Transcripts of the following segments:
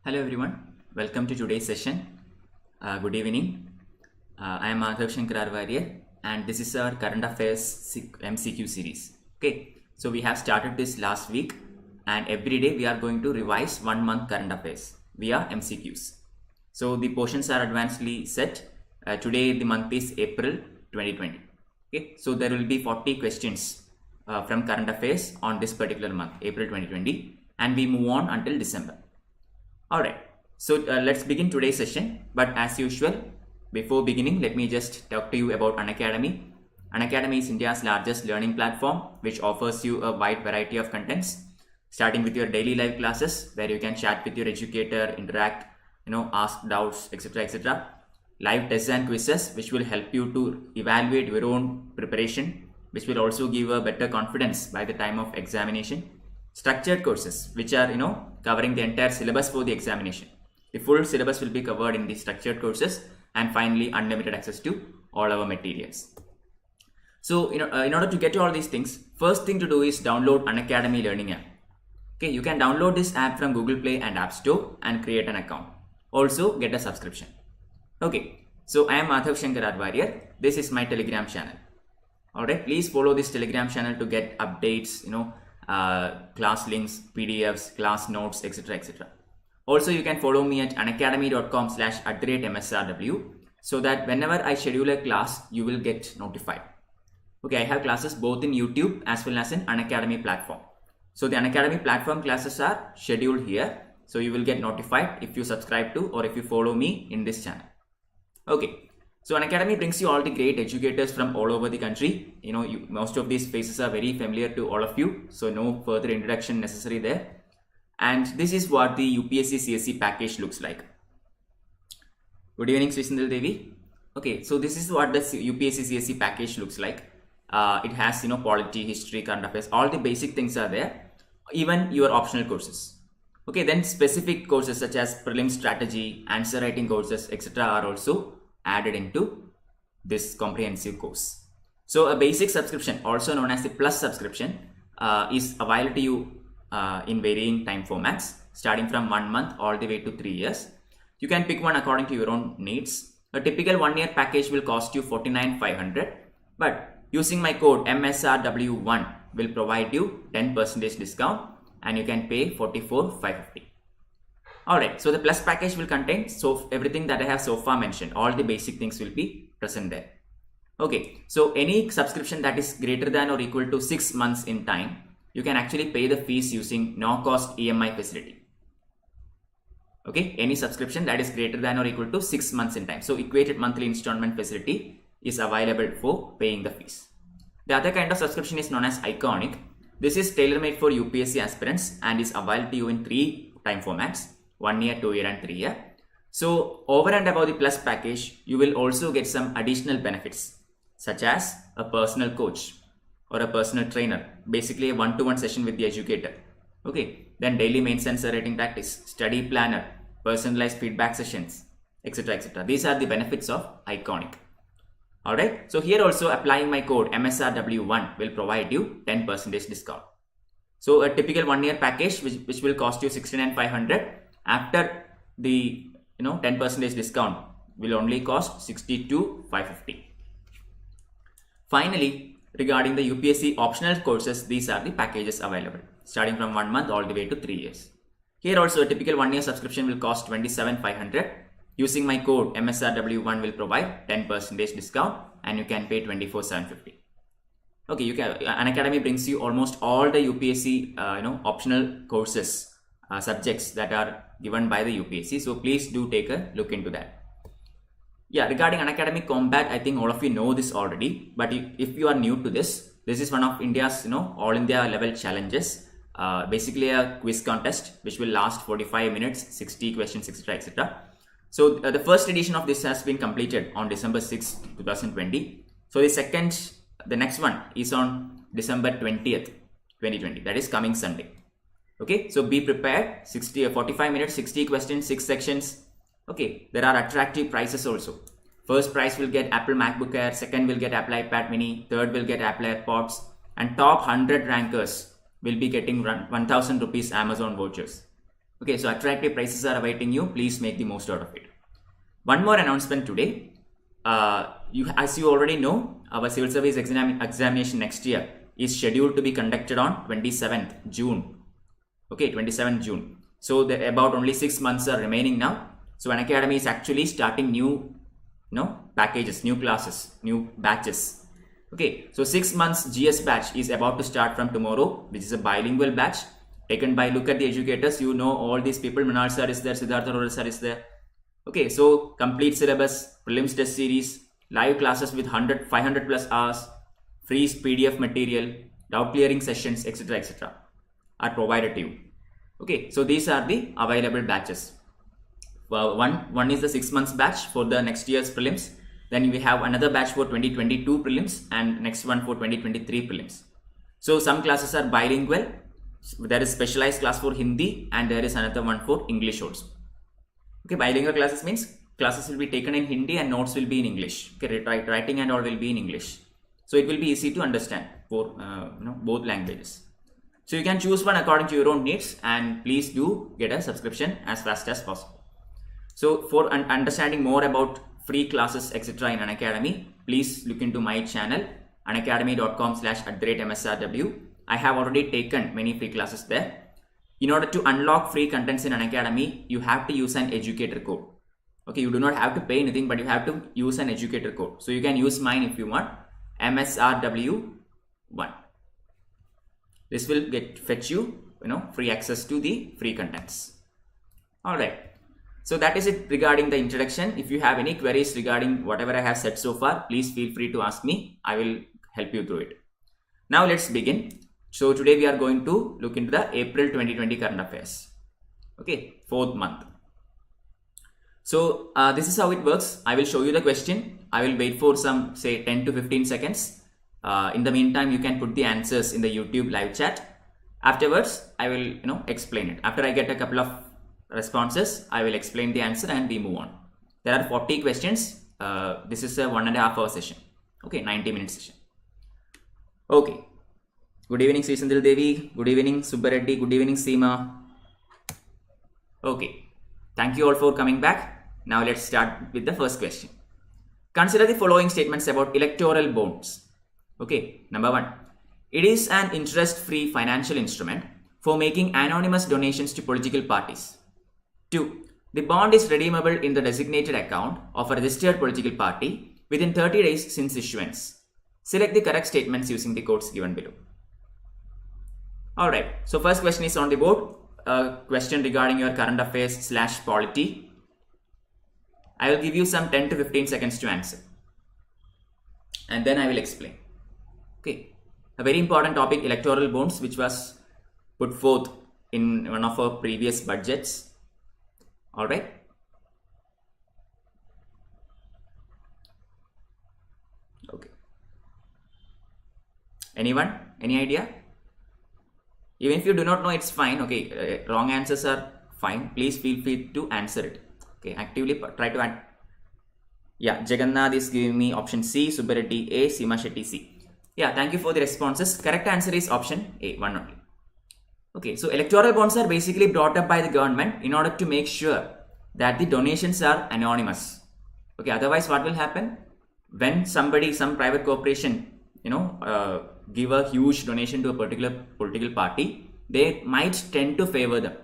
Hello everyone, welcome to today's session. Good evening. I am Madhav Sankar R Warrier and this is our current affairs MCQ series. Okay, so we have started this last week and every day we are going to revise 1 month current affairs via MCQs. So the portions are advancedly set. Today the month is April 2020. Okay, so there will be 40 questions from current affairs on this particular month, April 2020, and we move on until December. Alright, so let's begin today's session. But as usual, before beginning, let me just talk to you about Unacademy. Unacademy is India's largest learning platform which offers you a wide variety of contents, starting with your daily live classes where you can chat with your educator, interact, ask doubts, etc. Live tests and quizzes which will help you to evaluate your own preparation, which will also give a better confidence by the time of examination. Structured courses which are covering the entire syllabus for the examination. The full syllabus will be covered in the structured courses, and finally unlimited access to all our materials. So in order to get to all these things, first thing to do is download Unacademy learning app. Okay, you can download this app from Google Play and App Store and create an account. Also get a subscription. Okay, so I am Madhav Sankar R Warrier. This is my Telegram channel. Alright, please follow this Telegram channel to get updates, class links, PDFs, class notes, etc. Also, you can follow me at unacademy.com/@msrw so that whenever I schedule a class, you will get notified. Okay, I have classes both in YouTube as well as in Unacademy platform. So the Unacademy platform classes are scheduled here. So you will get notified if you subscribe to or if you follow me in this channel. Okay. So Unacademy brings you all the great educators from all over the country. Most of these faces are very familiar to all of you. So no further introduction necessary there. And this is what the UPSC CSE package looks like. Good evening, Srisindal Devi. Okay, so this is what the UPSC CSE package looks like. It has, polity, history, current affairs, all the basic things are there. Even your optional courses. Okay, then specific courses such as prelim strategy, answer writing courses, etc. are also added into this comprehensive course. So a basic subscription, also known as the plus subscription, is available to you in varying time formats, starting from 1 month all the way to 3 years. You can pick one according to your own needs. A typical 1-year package will cost you 49,500, but using my code MSRW1 will provide you 10% discount and you can pay 44,550. Alright, so the plus package will contain everything that I have so far mentioned. All the basic things will be present there. Okay, so any subscription that is greater than or equal to 6 months in time, you can actually pay the fees using no cost EMI facility. Okay, any subscription that is greater than or equal to 6 months in time. So equated monthly installment facility is available for paying the fees. The other kind of subscription is known as Iconic. This is tailor-made for UPSC aspirants and is available to you in 3 time formats. 1 year, 2 year and 3 year. So over and above the plus package, you will also get some additional benefits such as a personal coach or a personal trainer, basically a one-to-one session with the educator. Okay, then daily mains and rating practice, study planner, personalized feedback sessions, etc. These are the benefits of Iconic. Alright, so here also applying my code MSRW1 will provide you 10% discount. So a typical 1-year package which will cost you 69,500 after the 10% discount will only cost 62,550. Finally, regarding the UPSC optional courses, these are the packages available starting from 1 month all the way to 3 years. Here also a typical 1-year subscription will cost 27,500. Using my code MSRW1 will provide 10% discount and you can pay 24,750. Okay, Unacademy brings you almost all the UPSC optional courses, subjects that are given by the UPSC. So please do take a look into that. Yeah, regarding Unacademy Combat, I think all of you know this already. But if you are new to this is one of India's all India level challenges. Basically a quiz contest which will last 45 minutes, 60 questions, etc. So the first edition of this has been completed on December 6, 2020. So the next one is on December 20th, 2020. That is coming Sunday. Okay, so be prepared. 45 minutes, 60 questions, 6 sections. Okay, there are attractive prizes also. First prize will get Apple MacBook Air, second will get Apple iPad Mini, third will get Apple AirPods, and top 100 rankers will be getting 1,000 rupees Amazon vouchers. Okay, so attractive prices are awaiting you. Please make the most out of it. One more announcement today. As you already know, our civil service examination next year is scheduled to be conducted on 27th June. Okay, 27th June. So about only 6 months are remaining now. So Unacademy is actually starting new packages, new classes, new batches. Okay, so 6 months GS batch is about to start from tomorrow, which is a bilingual batch taken by, look at the educators, you know all these people. Manal sir is there, Siddhartha Arora sir is there. Okay, so complete syllabus, prelims test series, live classes with 500 plus hours, free PDF material, doubt clearing sessions, etc. are provided to you. Okay, so these are the available batches. One is the 6 months batch for the next year's prelims. Then we have another batch for 2022 prelims and next one for 2023 prelims. So some classes are bilingual. There is specialized class for Hindi and there is another one for English also. Okay, bilingual classes means classes will be taken in Hindi and notes will be in English. Okay, writing and all will be in English. So it will be easy to understand for both languages. So you can choose one according to your own needs, and please do get a subscription as fast as possible. So for understanding more about free classes etc. in Unacademy, please look into my channel unacademy.com/MSRW. I have already taken many free classes there. In order to unlock free contents in Unacademy, you have to use an educator code. Okay, you do not have to pay anything, but you have to use an educator code. So you can use mine if you want, MSRW1. This will fetch you, free access to the free contents. All right. So that is it regarding the introduction. If you have any queries regarding whatever I have said so far, please feel free to ask me. I will help you through it. Now let's begin. So today we are going to look into the April 2020 current affairs. Okay, 4th month. So this is how it works. I will show you the question. I will wait for some, say, 10 to 15 seconds. In the meantime, you can put the answers in the YouTube live chat. Afterwards, I will, explain it. After I get a couple of responses, I will explain the answer and we move on. There are 40 questions. This is a 1.5 hour session. Okay, 90-minute session. Okay. Good evening, Sri Sandhil Devi. Good evening, Subbareddy. Good evening, Seema. Okay. Thank you all for coming back. Now let's start with the first question. Consider the following statements about electoral bonds. Okay. Number 1. It is an interest-free financial instrument for making anonymous donations to political parties. 2. The bond is redeemable in the designated account of a registered political party within 30 days since issuance. Select the correct statements using the codes given below. Alright, so first question is on the board. Question regarding your current affairs / polity. I will give you some 10 to 15 seconds to answer. And then I will explain. Okay, a very important topic, electoral bonds, which was put forth in one of our previous budgets. Alright. Okay. Anyone? Any idea? Even if you do not know, it's fine. Okay, wrong answers are fine. Please feel free to answer it. Okay, actively try to add. Yeah, Jagannath is giving me option C, Subbareddy A, Seema Shetty C. Yeah, thank you for the responses. Correct answer is option A, one only. Okay, so electoral bonds are basically brought up by the government in order to make sure that the donations are anonymous. Okay, otherwise what will happen? When some private corporation, give a huge donation to a particular political party, they might tend to favor them.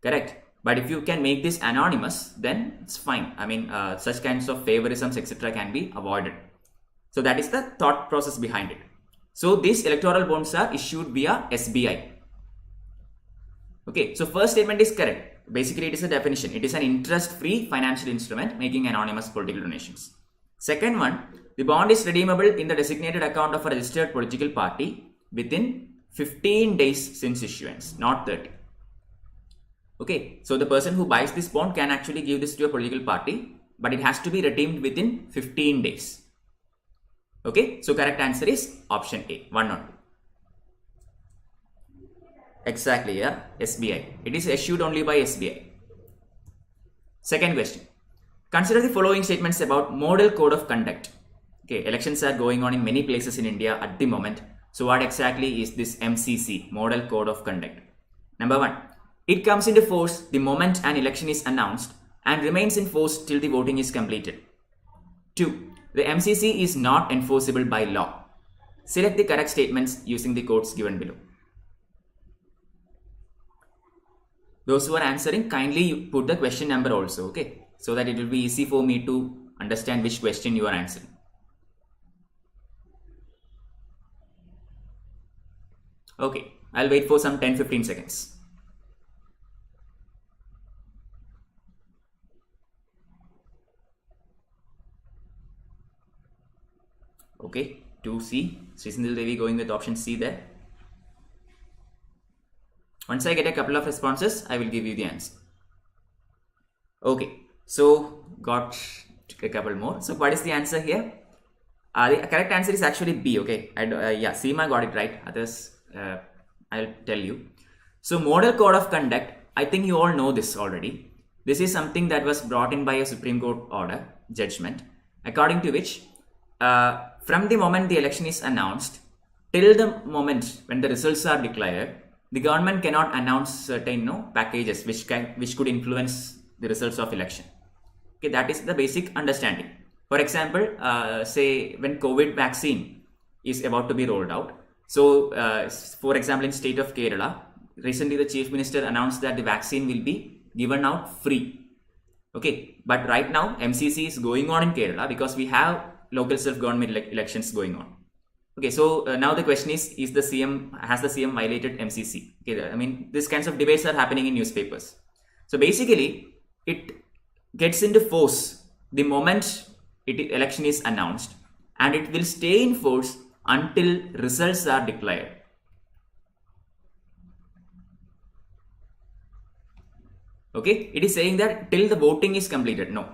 Correct? But if you can make this anonymous, then it's fine. I mean, such kinds of favorisms, etc. can be avoided. So that is the thought process behind it. So these electoral bonds are issued via SBI. Okay, so first statement is correct. Basically, it is a definition. It is an interest-free financial instrument making anonymous political donations. Second one, the bond is redeemable in the designated account of a registered political party within 15 days since issuance, not 30. Okay, so the person who buys this bond can actually give this to a political party, but it has to be redeemed within 15 days. Okay, so correct answer is option A, one only. Exactly, yeah, SBI. It is issued only by SBI. Second question. Consider the following statements about Model Code of Conduct. Okay, elections are going on in many places in India at the moment. So what exactly is this MCC, Model Code of Conduct? Number 1. It comes into force the moment an election is announced and remains in force till the voting is completed. 2. The MCC is not enforceable by law. Select the correct statements using the codes given below. Those who are answering, kindly put the question number also, okay? So that it will be easy for me to understand which question you are answering. Okay, I'll wait for some 10-15 seconds. Okay, 2C. Srisindil Devi going with option C there. Once I get a couple of responses, I will give you the answer. Okay, so got a couple more. So what is the answer here? The correct answer is actually B, okay? Yeah, Seema got it right. Others, I'll tell you. So model code of conduct, I think you all know this already. This is something that was brought in by a Supreme Court order, judgment, according to which from the moment the election is announced till the moment when the results are declared, the government cannot announce certain packages which could influence the results of election. Okay, that is the basic understanding. For example, say when COVID vaccine is about to be rolled out. So, for example, in state of Kerala, recently the Chief Minister announced that the vaccine will be given out free. Okay, but right now MCC is going on in Kerala because we have local self-government elections going on. Okay, so now the question is the CM, has the CM violated MCC? Okay, I mean, these kinds of debates are happening in newspapers. So basically, it gets into force the moment election is announced, and it will stay in force until results are declared. Okay, it is saying that till the voting is completed. No.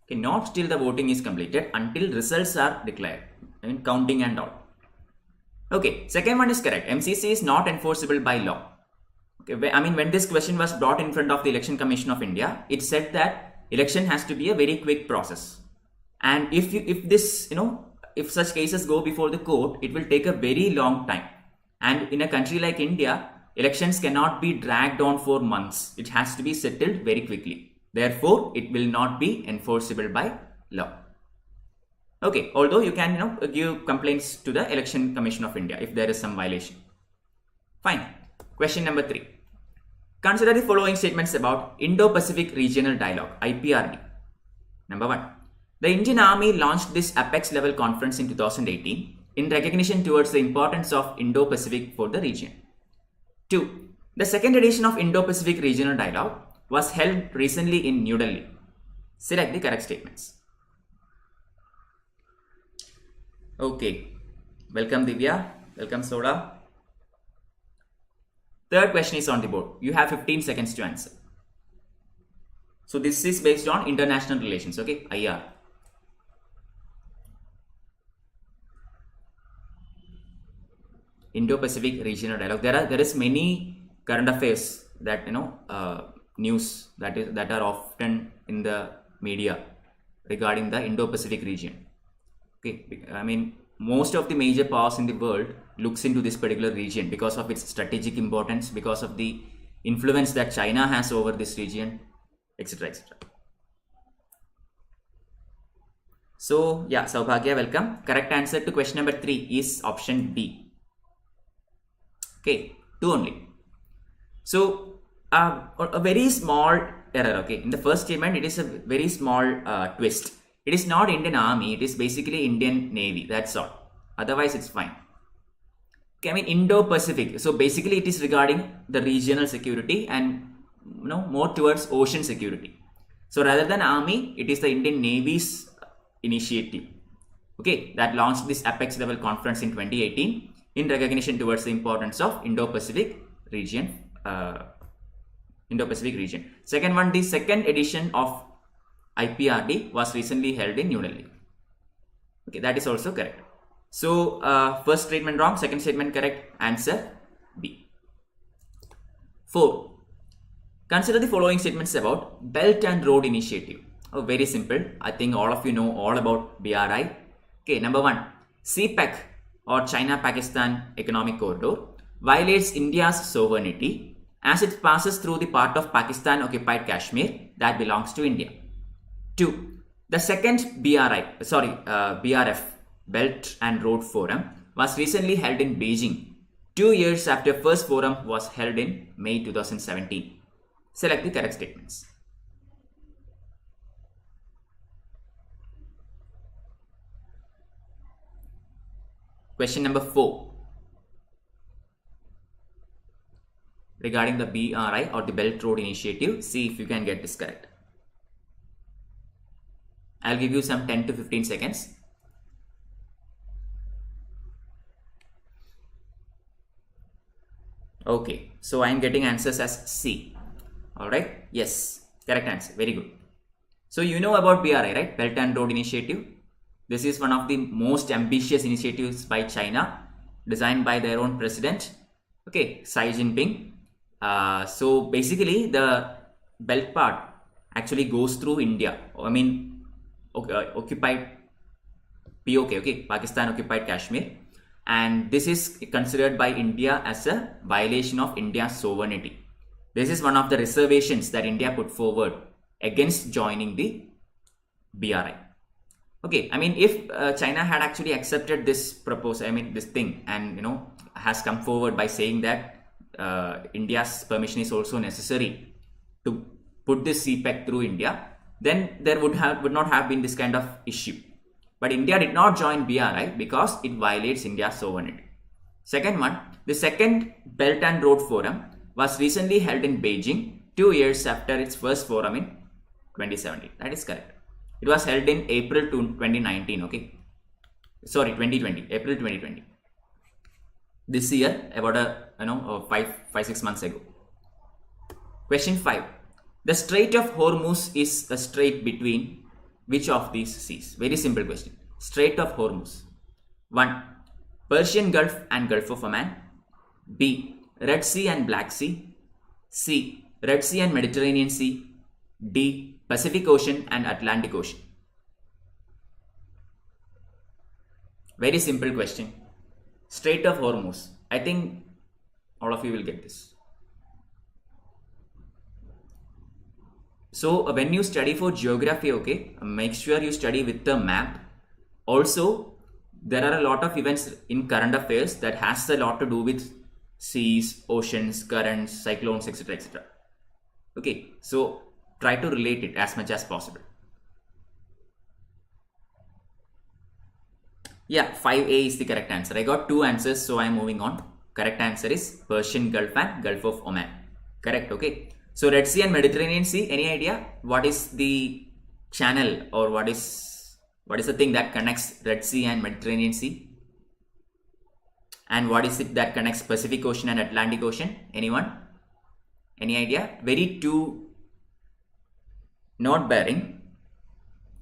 Okay, not till the voting is completed, until results are declared. I mean, counting and all. Okay, second one is correct. MCC is not enforceable by law. Okay, I mean, when this question was brought in front of the Election Commission of India, it said that election has to be a very quick process. And if such cases go before the court, it will take a very long time. And in a country like India, elections cannot be dragged on for months. It has to be settled very quickly. Therefore, it will not be enforceable by law. Okay, although you can give complaints to the Election Commission of India if there is some violation. Fine. Question number 3. Consider the following statements about Indo-Pacific Regional Dialogue, IPRD. Number 1. The Indian Army launched this apex level conference in 2018 in recognition towards the importance of Indo-Pacific for the region. 2. The second edition of Indo-Pacific Regional Dialogue was held recently in New Delhi. Select the correct statements. Okay, welcome Divya, welcome Soda. Third question is on the board. You have 15 seconds to answer. So this is based on international relations, okay, IR. Indo-Pacific Regional Dialogue. There is many current affairs that news that are often in the media regarding the Indo-Pacific region. Okay, I mean, most of the major powers in the world looks into this particular region because of its strategic importance, because of the influence that China has over this region, etc., etc. So yeah, Saubhagya, welcome. Correct answer to question number 3 is option B. Okay, 2 only. So a very small error. Okay, in the first statement, it is a very small twist. It is not Indian Army, it is basically Indian Navy, that's all. Otherwise, it's fine. Okay, I mean Indo-Pacific. So basically, it is regarding the regional security and more towards ocean security. So rather than Army, it is the Indian Navy's initiative. Okay, that launched this apex level conference in 2018 in recognition towards the importance of Indo-Pacific region. Indo-Pacific region. Second one, the second edition of IPRD was recently held in New Delhi. Okay, that is also correct. So first statement wrong, second statement correct. Answer B. 4. Consider the following statements about Belt and Road Initiative. Oh, very simple. I think all of you know all about BRI. Okay, number 1. CPEC or China-Pakistan Economic Corridor violates India's sovereignty as it passes through the part of Pakistan occupied Kashmir that belongs to India. 2. The second BRF, Belt and Road Forum, was recently held in Beijing, 2 years after first forum was held in May 2017. Select the correct statements. Question number 4. Regarding the BRI or the Belt Road Initiative, see if you can get this correct. I'll give you some 10 to 15 seconds. Okay, so I'm getting answers as C. Alright, yes, correct answer, very good. So you know about BRI, right? Belt and Road Initiative. This is one of the most ambitious initiatives by China, designed by their own president, okay, Xi Jinping. So basically the belt part actually goes through India. I mean, occupied POK, okay, Pakistan occupied Kashmir, and this is considered by India as a violation of India's sovereignty. This is one of the reservations that India put forward against joining the BRI. Okay, I mean, if China had actually accepted this proposal, I mean this thing, and has come forward by saying that India's permission is also necessary to put this CPEC through India, then there would not have been this kind of issue. But India did not join BRI because it violates India's sovereignty. Second one, the second Belt and Road Forum was recently held in Beijing 2 years after its first forum in 2017. That is correct. It was held in April 2019, okay? Sorry, 2020, April 2020. This year, about 5-6 months ago. Question 5. The Strait of Hormuz is a strait between which of these seas? Very simple question. Strait of Hormuz. 1. Persian Gulf and Gulf of Oman. B. Red Sea and Black Sea. C. Red Sea and Mediterranean Sea. D. Pacific Ocean and Atlantic Ocean. Very simple question. Strait of Hormuz. I think all of you will get this. So when you study for geography, okay, make sure you study with the map. Also, there are a lot of events in current affairs that has a lot to do with seas, oceans, currents, cyclones, etc. etc. Okay, so try to relate it as much as possible. Yeah, 5A is the correct answer. I got 2 answers, so I'm moving on. Correct answer is Persian Gulf and Gulf of Oman. Correct, okay. So Red Sea and Mediterranean Sea, any idea what is the channel or what is the thing that connects Red Sea and Mediterranean Sea? And what is it that connects Pacific Ocean and Atlantic Ocean? Anyone? Any idea? Very two not bearing.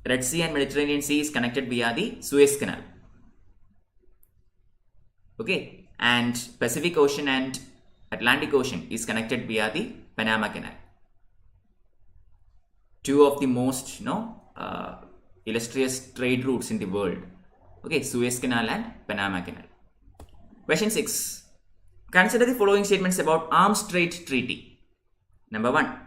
Red Sea and Mediterranean Sea is connected via the Suez Canal. Okay, and Pacific Ocean and Atlantic Ocean is connected via the Panama Canal. Two of the most illustrious trade routes in the world. Okay, Suez Canal and Panama Canal. Question 6. Consider the following statements about Arms Trade Treaty. Number 1.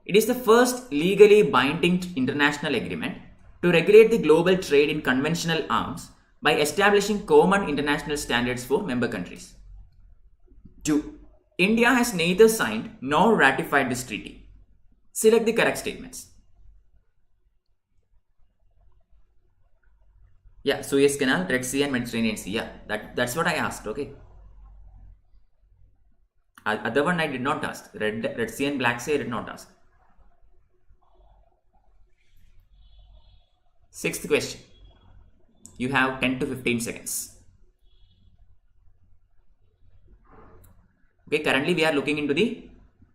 It is the first legally binding international agreement to regulate the global trade in conventional arms by establishing common international standards for member countries. 2. India has neither signed nor ratified this treaty. Select the correct statements. Yeah, Suez Canal, Red Sea and Mediterranean Sea. Yeah, that's what I asked, okay. Other one I did not ask. Red Sea and Black Sea I did not ask. 6th question. You have 10 to 15 seconds. Okay, currently we are looking into the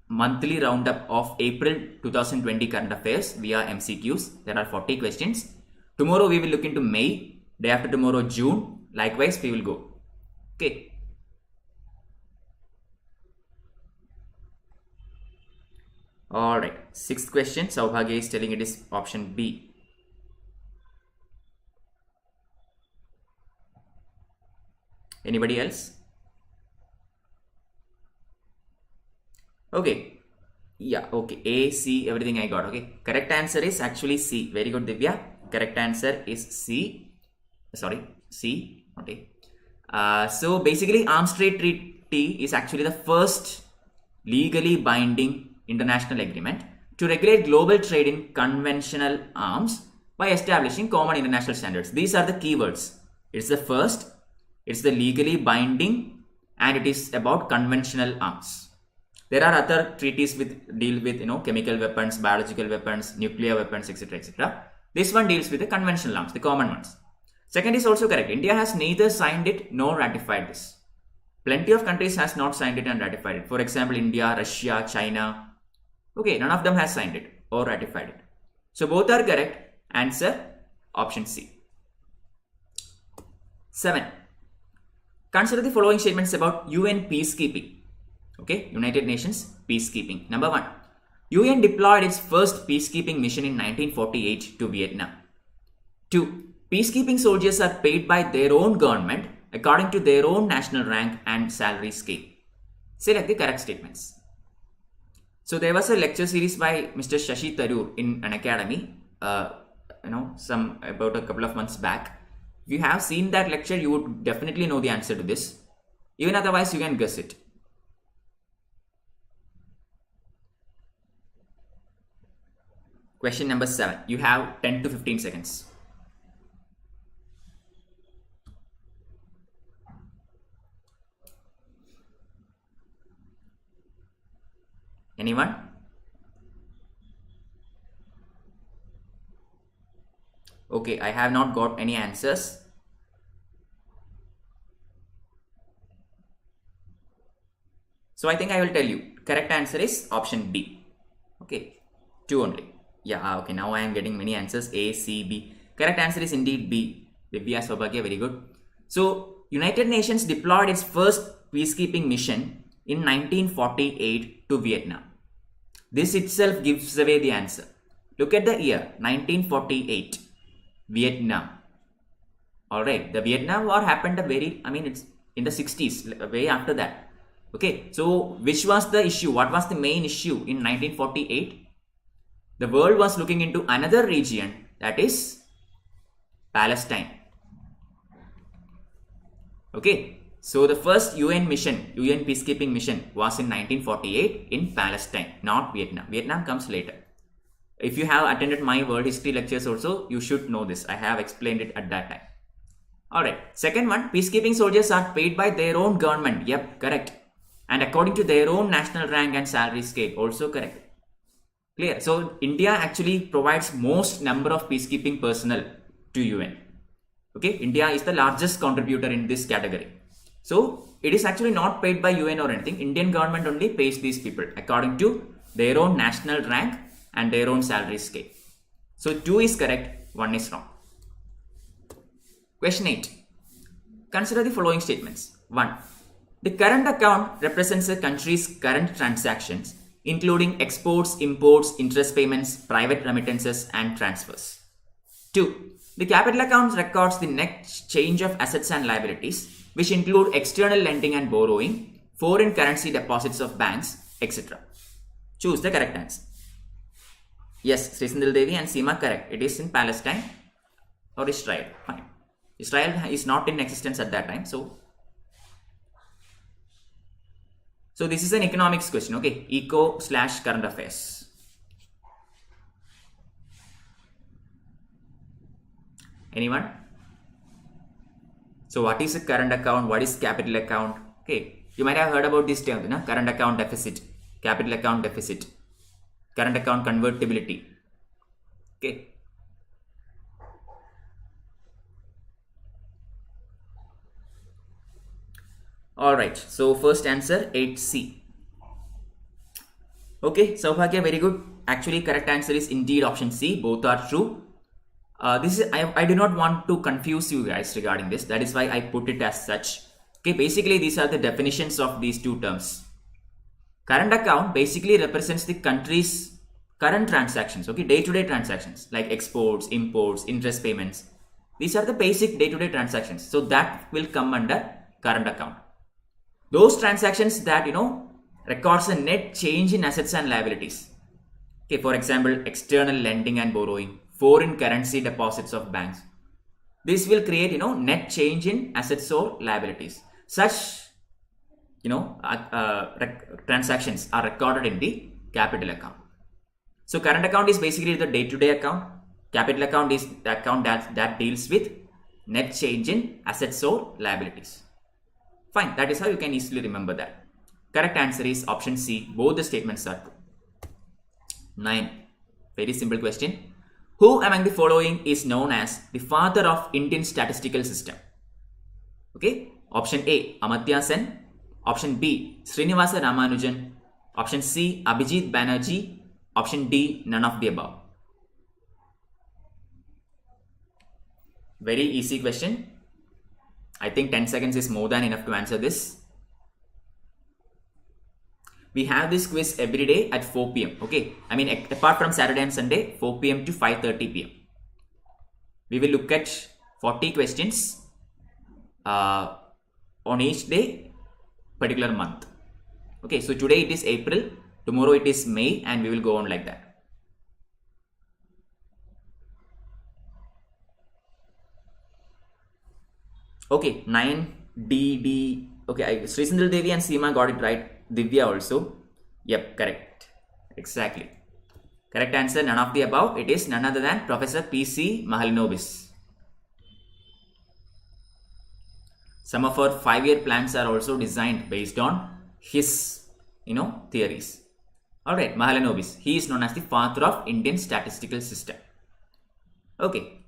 monthly roundup of April 2020 current affairs via MCQs. There are 40 questions. Tomorrow we will look into May, day after tomorrow June. Likewise we will go. Okay. Alright, 6th question. Saubhagya is telling it is option B. Anybody else? Okay. Yeah, okay. A, C, everything I got. Okay. Correct answer is actually C. Very good, Divya. Correct answer is C. Sorry, C. Okay. So basically, Arms Trade Treaty is actually the first legally binding international agreement to regulate global trade in conventional arms by establishing common international standards. These are the keywords. It's the first, it's the legally binding, and it is about conventional arms. There are other treaties with deal with chemical weapons, biological weapons, nuclear weapons, etc., etc. This one deals with the conventional arms, the common ones. Second is also correct. India has neither signed it nor ratified this. Plenty of countries has not signed it and ratified it. For example, India, Russia, China. Okay, none of them has signed it or ratified it. So both are correct. Answer option C. 7. Consider the following statements about UN peacekeeping. Okay, United Nations peacekeeping. Number 1. UN deployed its first peacekeeping mission in 1948 to Vietnam. 2. Peacekeeping soldiers are paid by their own government according to their own national rank and salary scale. Select the correct statements. So there was a lecture series by Mr. Shashi Tharoor in Unacademy, about a couple of months back. If you have seen that lecture, you would definitely know the answer to this. Even otherwise, you can guess it. Question number 7. You have 10 to 15 seconds. Anyone? Okay, I have not got any answers. So I think I will tell you. Correct answer is option B. Okay, 2 only. Yeah, okay, now I am getting many answers. A, C, B. Correct answer is indeed B. Divya Sobhagya, very good. So, United Nations deployed its first peacekeeping mission in 1948 to Vietnam. This itself gives away the answer. Look at the year, 1948. Vietnam. Alright, the Vietnam War happened it's in the 60s, way after that. Okay, so which was the issue? What was the main issue in 1948? The world was looking into another region, that is Palestine. Okay, so the first UN peacekeeping mission was in 1948 in Palestine, not Vietnam. Vietnam comes later. If you have attended my world history lectures also, you should know this. I have explained it at that time. Alright, second one, peacekeeping soldiers are paid by their own government. Yep, correct. And according to their own national rank and salary scale, also correct. Clear. So, India actually provides most number of peacekeeping personnel to UN. Okay, India is the largest contributor in this category. So, it is actually not paid by UN or anything. Indian government only pays these people according to their own national rank and their own salary scale. So 2 is correct, 1 is wrong. Question 8. Consider the following statements. 1. The current account represents a country's current transactions, including exports, imports, interest payments, private remittances, and transfers. 2. The capital account records the net change of assets and liabilities, which include external lending and borrowing, foreign currency deposits of banks, etc. Choose the correct answer. Yes, Srisindal Devi and Seema correct. It is in Palestine or Israel. Fine. Israel is not in existence at that time. So this is an economics question. Okay. Eco/current affairs. Anyone? So what is a current account? What is capital account? Okay. You might have heard about this term, na? Current account deficit, capital account deficit, current account convertibility. Okay. Alright, so first answer 8C. Okay, Saubhagya, very good. Actually, correct answer is indeed option C. Both are true. I do not want to confuse you guys regarding this. That is why I put it as such. Okay, basically these are the definitions of these two terms. Current account basically represents the country's current transactions, okay, day-to-day transactions like exports, imports, interest payments. These are the basic day-to-day transactions. So that will come under current account. Those transactions that, records a net change in assets and liabilities. Okay, for example, external lending and borrowing, foreign currency deposits of banks. This will create, net change in assets or liabilities. Such, transactions are recorded in the capital account. So current account is basically the day-to-day account. Capital account is the account that deals with net change in assets or liabilities. Fine, that is how you can easily remember that. Correct answer is option C. Both the statements are true. 9. Very simple question. Who among the following is known as the father of Indian statistical system? Okay. Option A, Amartya Sen. Option B, Srinivasa Ramanujan. Option C, Abhijit Banerjee. Option D, none of the above. Very easy question. I think 10 seconds is more than enough to answer this. We have this quiz every day at 4 p.m. Okay. I mean, apart from Saturday and Sunday, 4 p.m. to 5:30 p.m. We will look at 40 questions on each day, particular month. Okay. So today it is April, tomorrow it is May, and we will go on like that. Okay, 9DD. Okay, Srisindal Devi and Seema got it right. Divya also. Yep, correct. Exactly. Correct answer, none of the above. It is none other than Professor P.C. Mahalanobis. Some of our 5-year plans are also designed based on his, theories. Alright, Mahalanobis. He is known as the father of Indian statistical system. Okay.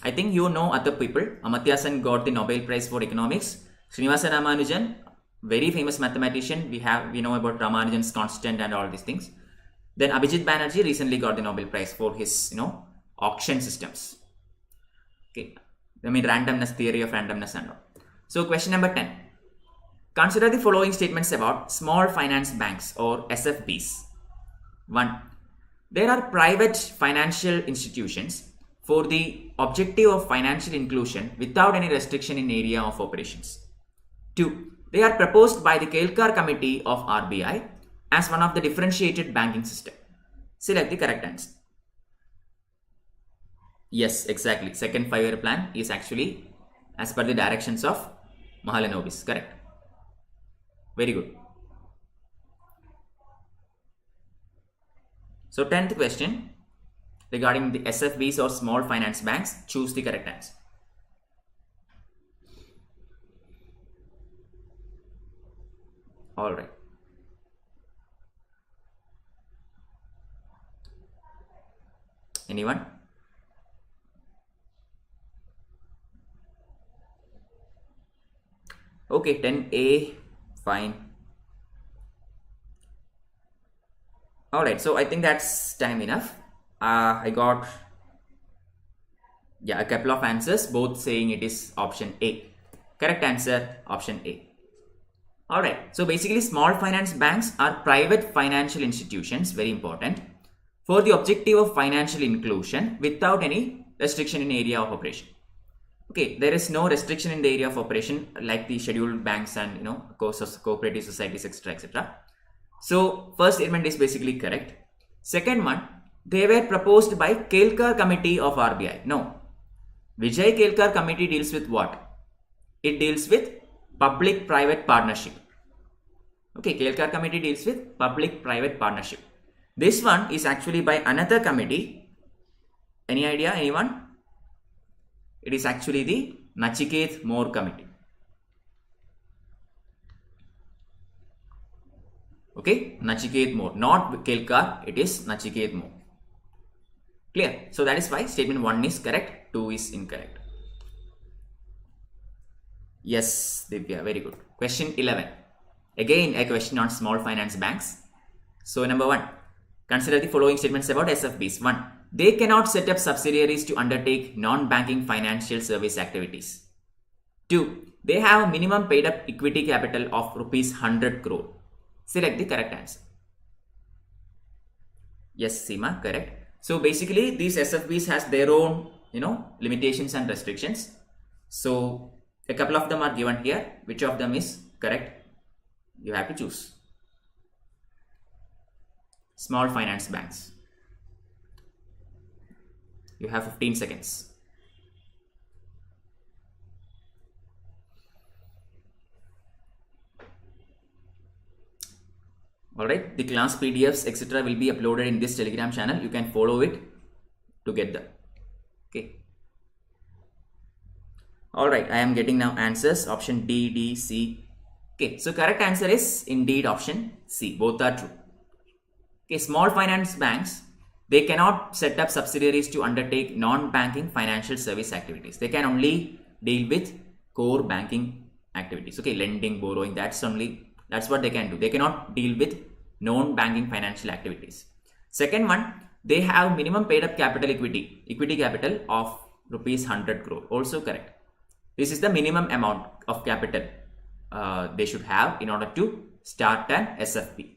I think you know other people. Amartya Sen got the Nobel Prize for Economics. Srinivasa Ramanujan, very famous mathematician. We know about Ramanujan's constant and all these things. Then Abhijit Banerjee recently got the Nobel Prize for his, auction systems. Okay. I mean, randomness, theory of randomness and all. So question number 10. Consider the following statements about small finance banks or SFBs. 1. There are private financial institutions for the objective of financial inclusion without any restriction in area of operations. 2. They are proposed by the Kelkar Committee of RBI as one of the differentiated banking system. Select the correct answer. Yes, exactly. Second 5-year plan is actually as per the directions of Mahalanobis. Correct. Very good. So 10th question. Regarding the SFBs or small finance banks, choose the correct answer. All right. Anyone? Okay, 10A, fine. All right, so I think that's time enough. I got a couple of answers, both saying it is option A. Correct answer, option A. Alright, so basically small finance banks are private financial institutions, very important, for the objective of financial inclusion without any restriction in area of operation. Okay, there is no restriction in the area of operation like the scheduled banks and cooperative societies, etc., etc. So first statement is basically correct. Second one, they were proposed by Kelkar Committee of RBI. No. Vijay Kelkar Committee deals with what? It deals with public-private partnership. Okay, Kelkar Committee deals with public-private partnership. This one is actually by another committee. Any idea? Anyone? It is actually the Nachiket More Committee. Okay, Nachiket More. Not Kelkar, it is Nachiket More. Clear? So that is why statement 1 is correct, 2 is incorrect. Yes, Divya, very good. Question 11. Again, a question on small finance banks. So number 1, consider the following statements about SFBs. 1. They cannot set up subsidiaries to undertake non-banking financial service activities. 2. They have a minimum paid up equity capital of rupees 100 crore. Select the correct answer. Yes, Seema, correct. So basically these SFBs has their own, limitations and restrictions. So a couple of them are given here. Which of them is correct? You have to choose. Small finance banks. You have 15 seconds. Alright, the class PDFs etc. will be uploaded in this Telegram channel. You can follow it to get them. Okay. Alright, I am getting now answers. Option D, D, C. Okay, so correct answer is indeed option C. Both are true. Okay, small finance banks, they cannot set up subsidiaries to undertake non-banking financial service activities. They can only deal with core banking activities. Okay, lending, borrowing, that's what they can do. They cannot deal with non-banking financial activities. Second one, they have minimum paid up capital equity capital of rupees 100 crore. Also correct. This is the minimum amount of capital they should have in order to start an SFB.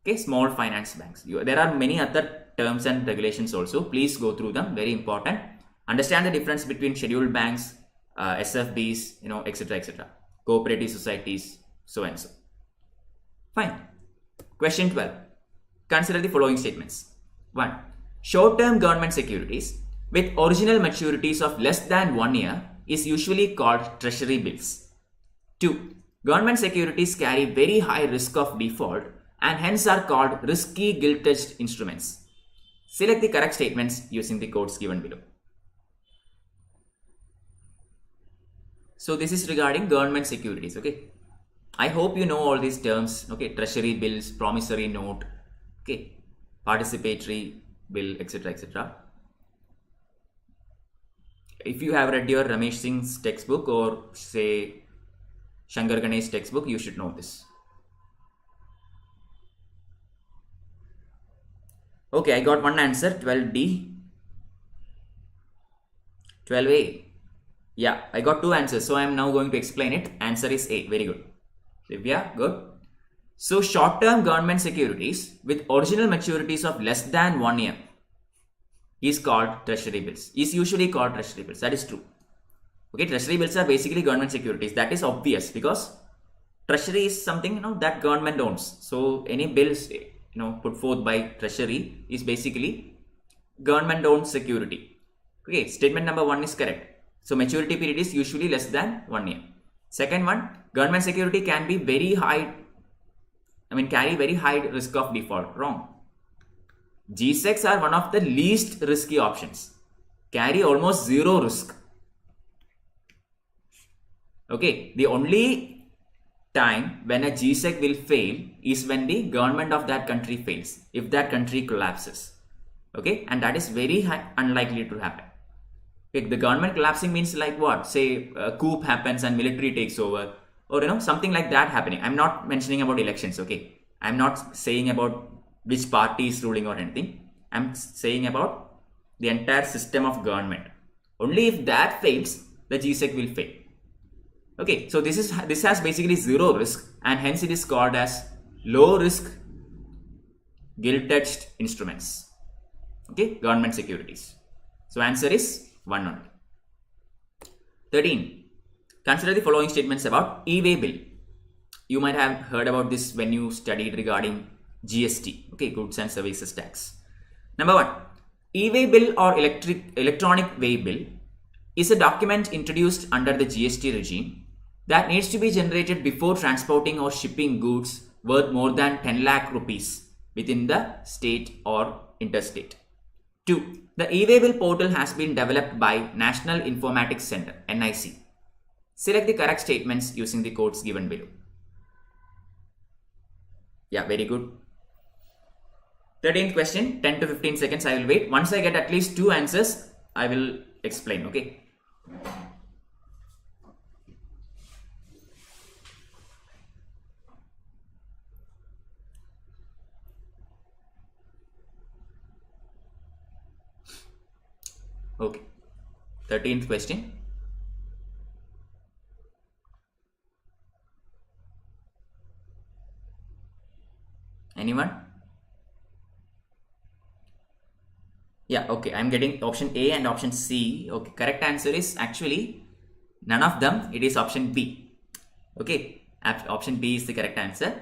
Okay, small finance banks. There are many other terms and regulations also. Please go through them. Very important. Understand the difference between scheduled banks, SFBs, etc., etc. Cooperative societies, so and so. Fine. Question 12. Consider the following statements. 1. Short-term government securities with original maturities of less than 1 year is usually called treasury bills. 2. Government securities carry very high risk of default and hence are called risky gilt-edged instruments. Select the correct statements using the codes given below. So this is regarding government securities. Okay, I hope you know all these terms. Okay, treasury bills, promissory note, okay, participatory bill, etc., etc. If you have read your Ramesh Singh's textbook or say Shankar Ganesh's textbook, you should know this. Okay, I got one answer, 12D. 12A. Yeah, I got two answers, so I am now going to explain it. Answer is A. Very good. Divya, good. So, short-term government securities with original maturities of less than 1 year is called treasury bills. Is usually called treasury bills. That is true. Okay, treasury bills are basically government securities. That is obvious because treasury is something that government owns. So, any bills put forth by treasury is basically government owned security. Okay, statement number 1 is correct. So maturity period is usually less than 1 year. Second one, government security can be very high, carry very high risk of default. Wrong. G-Secs are one of the least risky options. Carry almost zero risk. Okay, the only time when a G-Sec will fail is when the government of that country fails, if that country collapses. Okay, and that is very unlikely to happen. Okay, the government collapsing means like what? Say a coup happens and military takes over, or something like that happening. I'm not mentioning about elections. Okay, I'm not saying about which party is ruling or anything. I'm saying about the entire system of government. Only if that fails, the G-Sec will fail. Okay, so this has basically zero risk and hence it is called as low risk gilt-edged instruments. Okay, government securities. So answer is 1 only. 13. Consider the following statements about e-way bill. You might have heard about this when you studied regarding GST. Okay, goods and services tax. Number 1. E-way bill or electronic way bill is a document introduced under the GST regime that needs to be generated before transporting or shipping goods worth more than 10 lakh rupees within the state or interstate. 2. The e-way bill portal has been developed by National Informatics Center, NIC. Select the correct statements using the codes given below. Yeah, very good. 13th question, 10 to 15 seconds I will wait. Once I get at least 2 answers, I will explain, okay? Okay, 13th question. Anyone? Yeah, okay, I'm getting option A and option C. Okay, correct answer is actually none of them. It is option B. Okay, option B is the correct answer.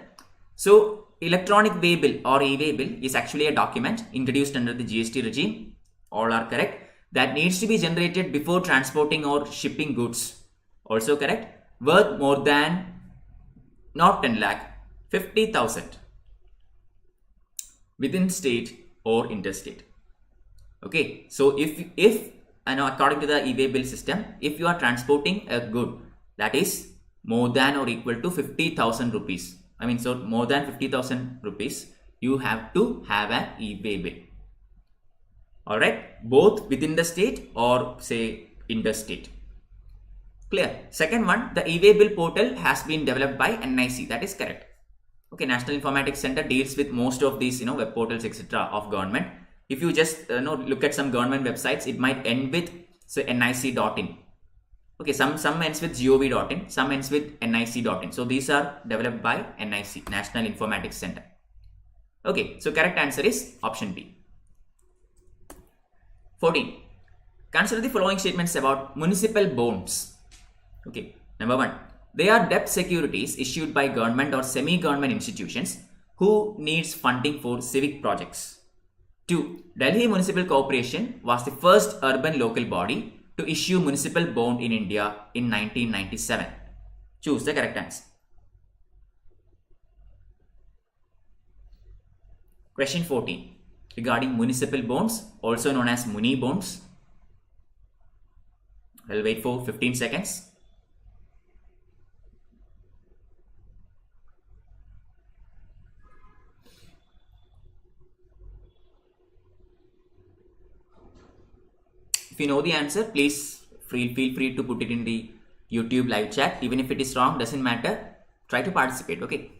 So electronic way bill or e-way bill is actually a document introduced under the GST regime. All are correct. That needs to be generated before transporting or shipping goods. Also correct. Worth more than not 10 lakh, 50,000 within state or interstate. Okay, so if and according to the e-way bill system, if you are transporting a good that is more than or equal to 50,000 rupees, so more than 50,000 rupees, you have to have an e-way bill. Alright, both within the state or say interstate. Clear? Second one, the e-way bill portal has been developed by NIC. That is correct. Okay, National Informatics Center deals with most of these web portals etc. of government. If you just look at some government websites, it might end with say nic.in. Okay, some ends with gov.in, some ends with nic.in. So these are developed by NIC, National Informatics Center. Okay, so correct answer is option B. 14. Consider the following statements about municipal bonds. Okay, number 1. They are debt securities issued by government or semi-government institutions who needs funding for civic projects. 2. Delhi Municipal Corporation was the first urban local body to issue municipal bond in India in 1997. Choose the correct answer. Question 14. Regarding municipal bonds, also known as Muni bonds. I'll wait for 15 seconds. If you know the answer, please feel free to put it in the YouTube live chat. Even if it is wrong, doesn't matter. Try to participate, okay?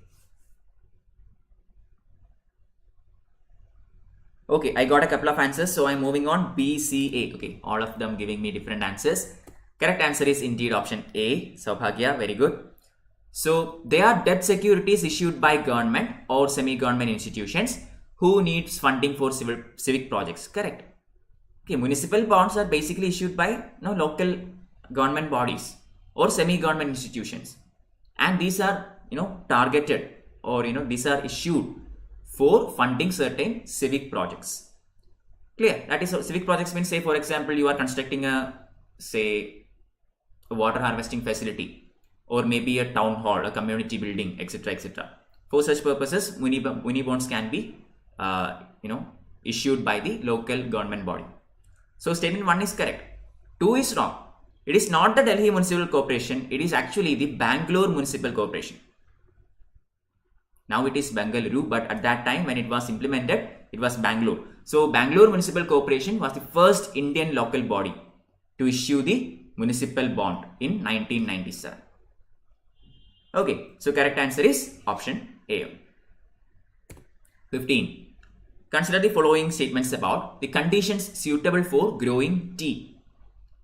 Okay, I got a couple of answers, so I'm moving on. B, C, A. Okay, all of them giving me different answers. Correct answer is indeed option A. Saubhagya, very good. So they are debt securities issued by government or semi-government institutions who needs funding for civic projects. Correct. Okay, municipal bonds are basically issued by local government bodies or semi-government institutions, and these are targeted or these are issued for funding certain civic projects. Clear? That is, civic projects means, say for example, you are constructing a water harvesting facility, or maybe a town hall, a community building, etc., etc. For such purposes, muni bonds can be issued by the local government body. So statement 1 is correct. 2 is wrong. It is not the Delhi Municipal Corporation. It is actually the Bangalore Municipal Corporation. Now it is Bengaluru, but at that time when it was implemented, it was Bangalore. So Bangalore Municipal Corporation was the first Indian local body to issue the municipal bond in 1997. Okay, so correct answer is option A. 15. Consider the following statements about the conditions suitable for growing tea.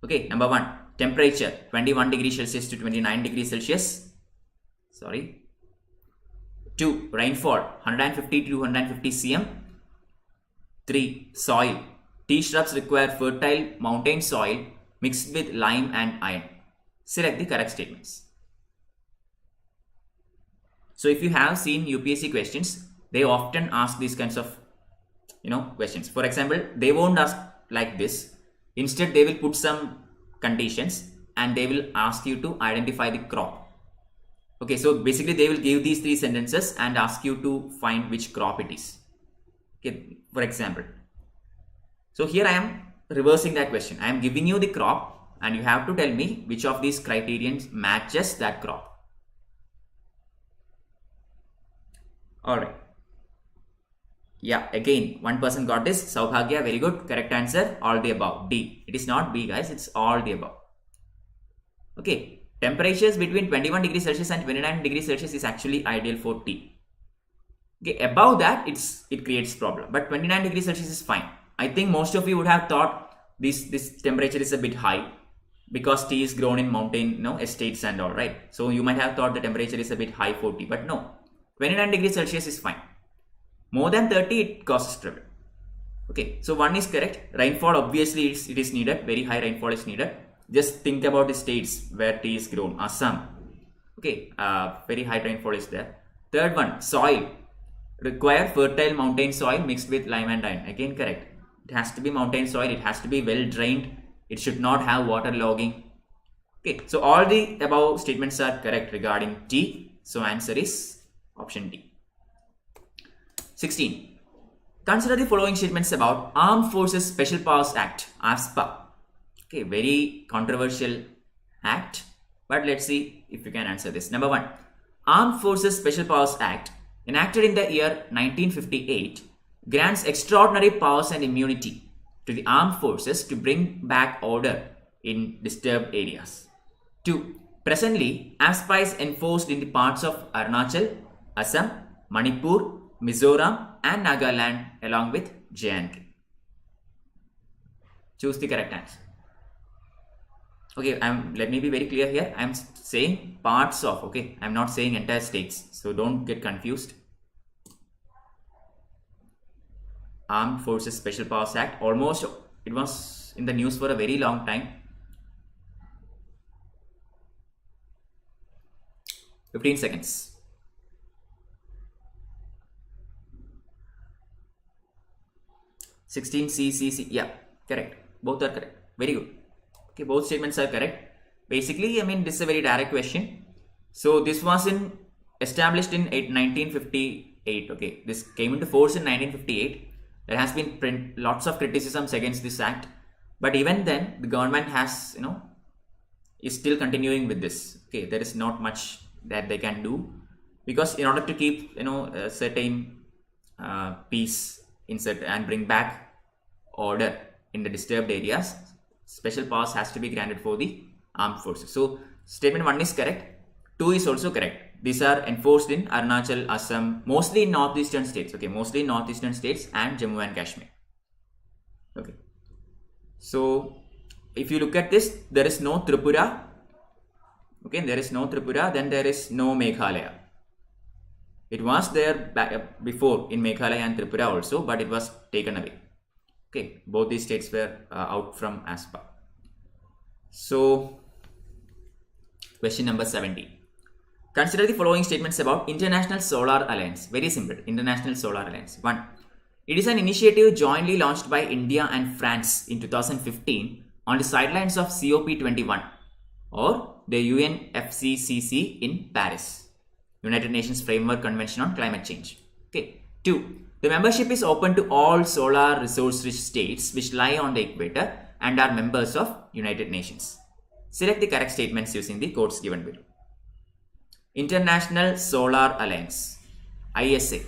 Okay, number 1, temperature 21 degrees Celsius to 29 degrees Celsius. 2, rainfall 150 to 250 cm. 3, soil. Tea shrubs require fertile mountain soil mixed with lime and iron. Select the correct statements. So if you have seen UPSC questions, they often ask these kinds of questions. For example, they won't ask like this. Instead, they will put some conditions and they will ask you to identify the crop. Okay, so basically they will give these 3 sentences and ask you to find which crop it is. Okay, for example. So here I am reversing that question. I am giving you the crop and you have to tell me which of these criterions matches that crop. Alright. Yeah, again, one person got this. Saubhagya, very good. Correct answer, all the above. D. It is not B, guys. It's all the above. Okay. Temperatures between 21 degrees Celsius and 29 degrees Celsius is actually ideal for tea. Okay, above that, it creates problem. But 29 degrees Celsius is fine. I think most of you would have thought this temperature is a bit high because tea is grown in mountain estates and all, right? So you might have thought the temperature is a bit high for tea, but no. 29 degrees Celsius is fine. More than 30, it causes trouble. Okay, so 1 is correct. Rainfall, obviously, it is needed. Very high rainfall is needed. Just think about the states where tea is grown. Assam. Okay, very high rainfall is there. Third one, soil. Require fertile mountain soil mixed with lime and iron. Again correct. It has to be mountain soil. It has to be well drained. It should not have water logging. Okay, so all the above statements are correct regarding D. So answer is option D. 16. Consider the following statements about Armed Forces Special Powers Act, ASPA. Okay, very controversial act, but let's see if you can answer this. Number 1. Armed Forces Special Powers Act, enacted in the year 1958, grants extraordinary powers and immunity to the armed forces to bring back order in disturbed areas. 2. Presently, ASPA is enforced in the parts of Arunachal, Assam, Manipur, Mizoram and Nagaland along with J&K. Choose the correct answer. Okay, let me be very clear here. I am saying parts of, okay. I am not saying entire states. So don't get confused. Armed Forces Special Powers Act. Almost, it was in the news for a very long time. 15 seconds. C, yeah, correct. Both are correct. Very good. Okay, both statements are correct. Basically, I mean, this is a very direct question. So this was established in 1958. Okay, this came into force in 1958. There has been lots of criticisms against this act, but even then, the government has, is still continuing with this. Okay, there is not much that they can do, because in order to keep, a certain peace and bring back order in the disturbed areas, special powers has to be granted for the armed forces. So statement 1 is correct. 2 is also correct. These are enforced in Arunachal, Assam, mostly in northeastern states. Okay, mostly in northeastern states and Jammu and Kashmir. Okay. So if you look at this, there is no Tripura. Okay, there is no Tripura. Then there is no Meghalaya. It was there before in Meghalaya and Tripura also, but it was taken away. Okay, both these states were out from ASPA. So, question number 17. Consider the following statements about International Solar Alliance. Very simple. International Solar Alliance. 1. It is an initiative jointly launched by India and France in 2015 on the sidelines of COP21 or the UNFCCC in Paris, United Nations Framework Convention on Climate Change. Okay. 2. The membership is open to all solar resource-rich states which lie on the equator and are members of United Nations. Select the correct statements using the codes given below. International Solar Alliance, ISA.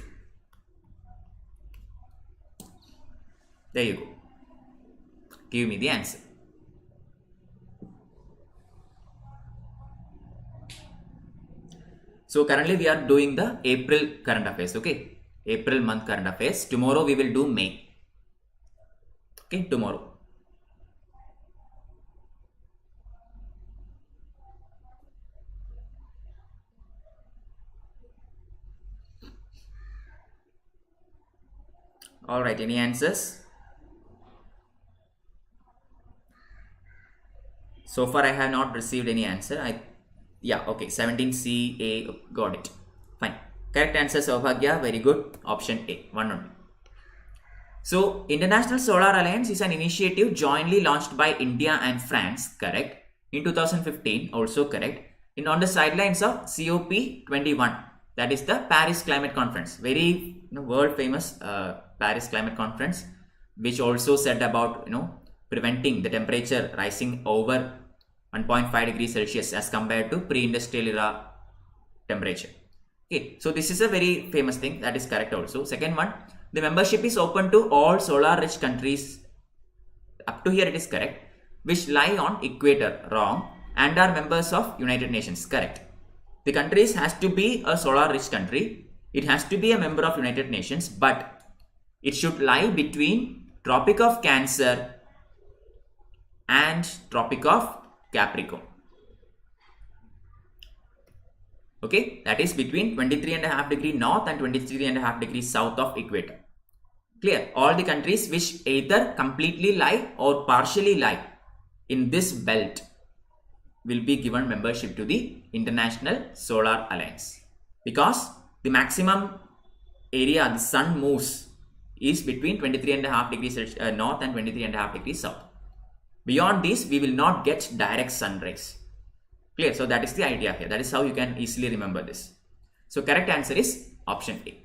There you go. Give me the answer. So currently we are doing the April current affairs, okay? April month current affairs. Tomorrow we will do May. Okay, tomorrow. Alright, any answers? So far I have not received any answer. Yeah, okay, 17CA, got it. Fine. Correct answer, Saubhagya, very good. Option A, 1 only. So, International Solar Alliance is an initiative jointly launched by India and France, correct. In 2015, also correct. On the sidelines of COP21, that is the Paris Climate Conference. Very world famous Paris Climate Conference, which also said about preventing the temperature rising over 1.5 degrees Celsius as compared to pre-industrial era temperature. Okay, so this is a very famous thing, that is correct also. Second one, the membership is open to all solar rich countries. Up to here it is correct. Which lie on equator, wrong, and are members of United Nations, correct. The countries has to be a solar rich country. It has to be a member of United Nations, but it should lie between Tropic of Cancer and Tropic of Capricorn. Okay, that is between 23.5 degrees north and 23.5 degrees south of equator. Clear? All the countries which either completely lie or partially lie in this belt will be given membership to the International Solar Alliance, because the maximum area the sun moves is between 23.5 degrees north and 23.5 degrees south. Beyond this, we will not get direct sun rays. Clear? So that is the idea here. That is how you can easily remember this. So correct answer is option A.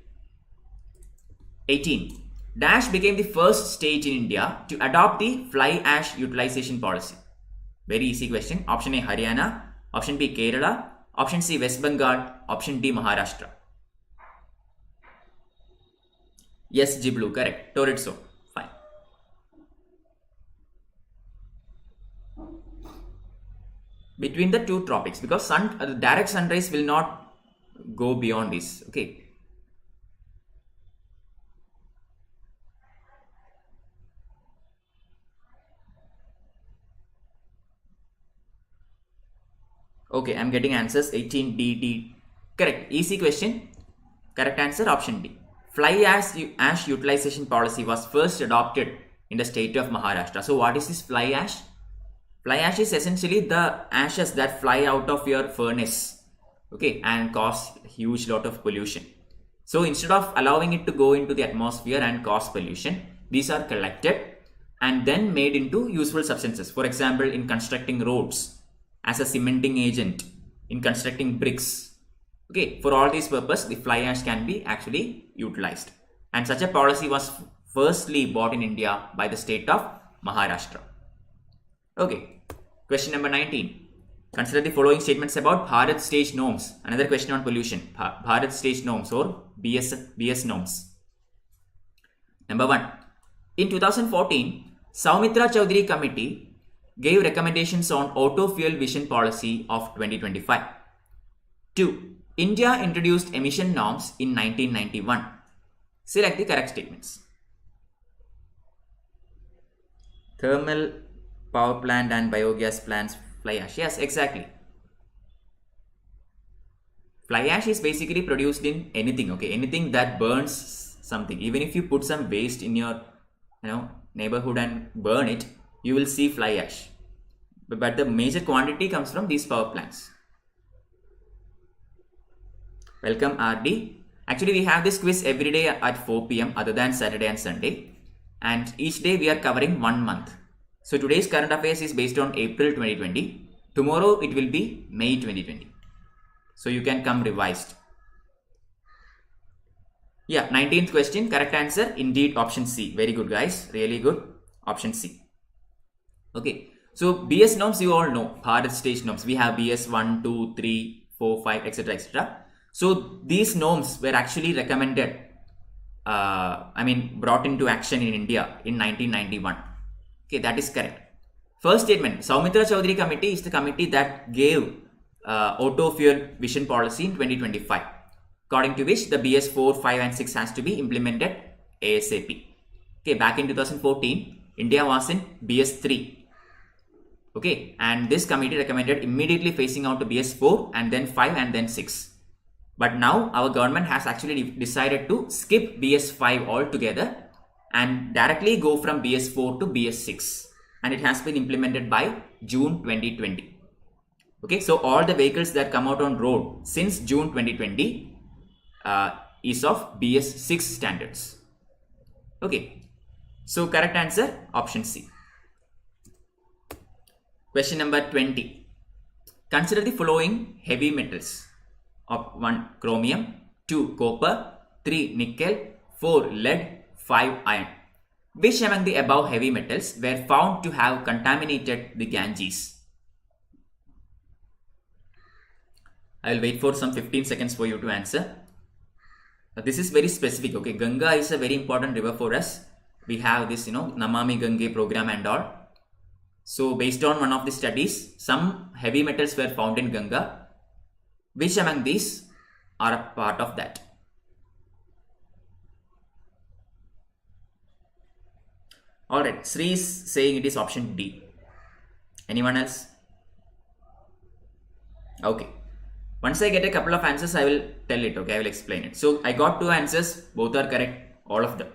18. Dash became the first state in India to adopt the fly ash utilization policy. Very easy question. Option A, Haryana. Option B, Kerala. Option C, West Bengal. Option D, Maharashtra. Yes, Jiblu, correct. Torrid zone. Fine. Between the two tropics, because direct sun rays will not go beyond this. Okay. Okay, I'm getting answers. 18D. Correct. Easy question. Correct answer option D. Fly ash utilization policy was first adopted in the state of Maharashtra. So what is this fly ash? Fly ash is essentially the ashes that fly out of your furnace, okay, and cause a huge lot of pollution. So instead of allowing it to go into the atmosphere and cause pollution, these are collected and then made into useful substances. For example, in constructing roads, as a cementing agent, in constructing bricks. Okay, for all these purposes, the fly ash can be actually utilized. And such a policy was firstly brought in India by the state of Maharashtra. Okay, question number 19. Consider the following statements about Bharat stage norms. Another question on pollution. Bharat stage norms or BS norms. Number 1. In 2014, Soumitra Chowdhury Committee gave recommendations on auto fuel vision policy of 2025. 2. India introduced emission norms in 1991. Select the correct statements. Thermal power plant and biogas plants fly ash. Yes, exactly. Fly ash is basically produced in anything, okay? Anything that burns something. Even if you put some waste in your neighborhood and burn it, you will see fly ash. But the major quantity comes from these power plants. Welcome RD. Actually, we have this quiz every day at 4 p.m. other than Saturday and Sunday. And each day we are covering 1 month. So today's current affairs is based on April 2020. Tomorrow it will be May 2020. So you can come revised. Yeah, 19th question. Correct answer indeed option C. Very good guys. Really good. Option C. Okay. So BS norms you all know. Bharat stage norms. We have BS 1, 2, 3, 4, 5, etc. etc. So these norms were actually recommended, brought into action in India in 1991. Okay, that is correct. First statement, Soumitra Chowdhury Committee is the committee that gave auto fuel vision policy in 2025, according to which the BS 4, 5 and 6 has to be implemented ASAP. Okay, back in 2014, India was in BS 3. Okay, and this committee recommended immediately phasing out the BS 4 and then 5 and then 6. But now our government has actually decided to skip BS 5 altogether and directly go from BS 4 to BS 6. And it has been implemented by June 2020. Okay, so all the vehicles that come out on road since June 2020 is of BS 6 standards. Okay, so correct answer option C. Question number 20. Consider the following heavy metals. 1. Chromium, 2. Copper, 3. Nickel, 4. Lead, 5. Iron. Which among the above heavy metals were found to have contaminated the Ganges? I will wait for some 15 seconds for you to answer. This is very specific. Okay, Ganga is a very important river for us. We have this, Namami Gange program and all. So based on one of the studies, some heavy metals were found in Ganga. Which among these are a part of that? Alright, Sri is saying it is option D. Anyone else? Okay. Once I get a couple of answers, I will tell it. Okay, I will explain it. So I got 2 answers. Both are correct. All of them.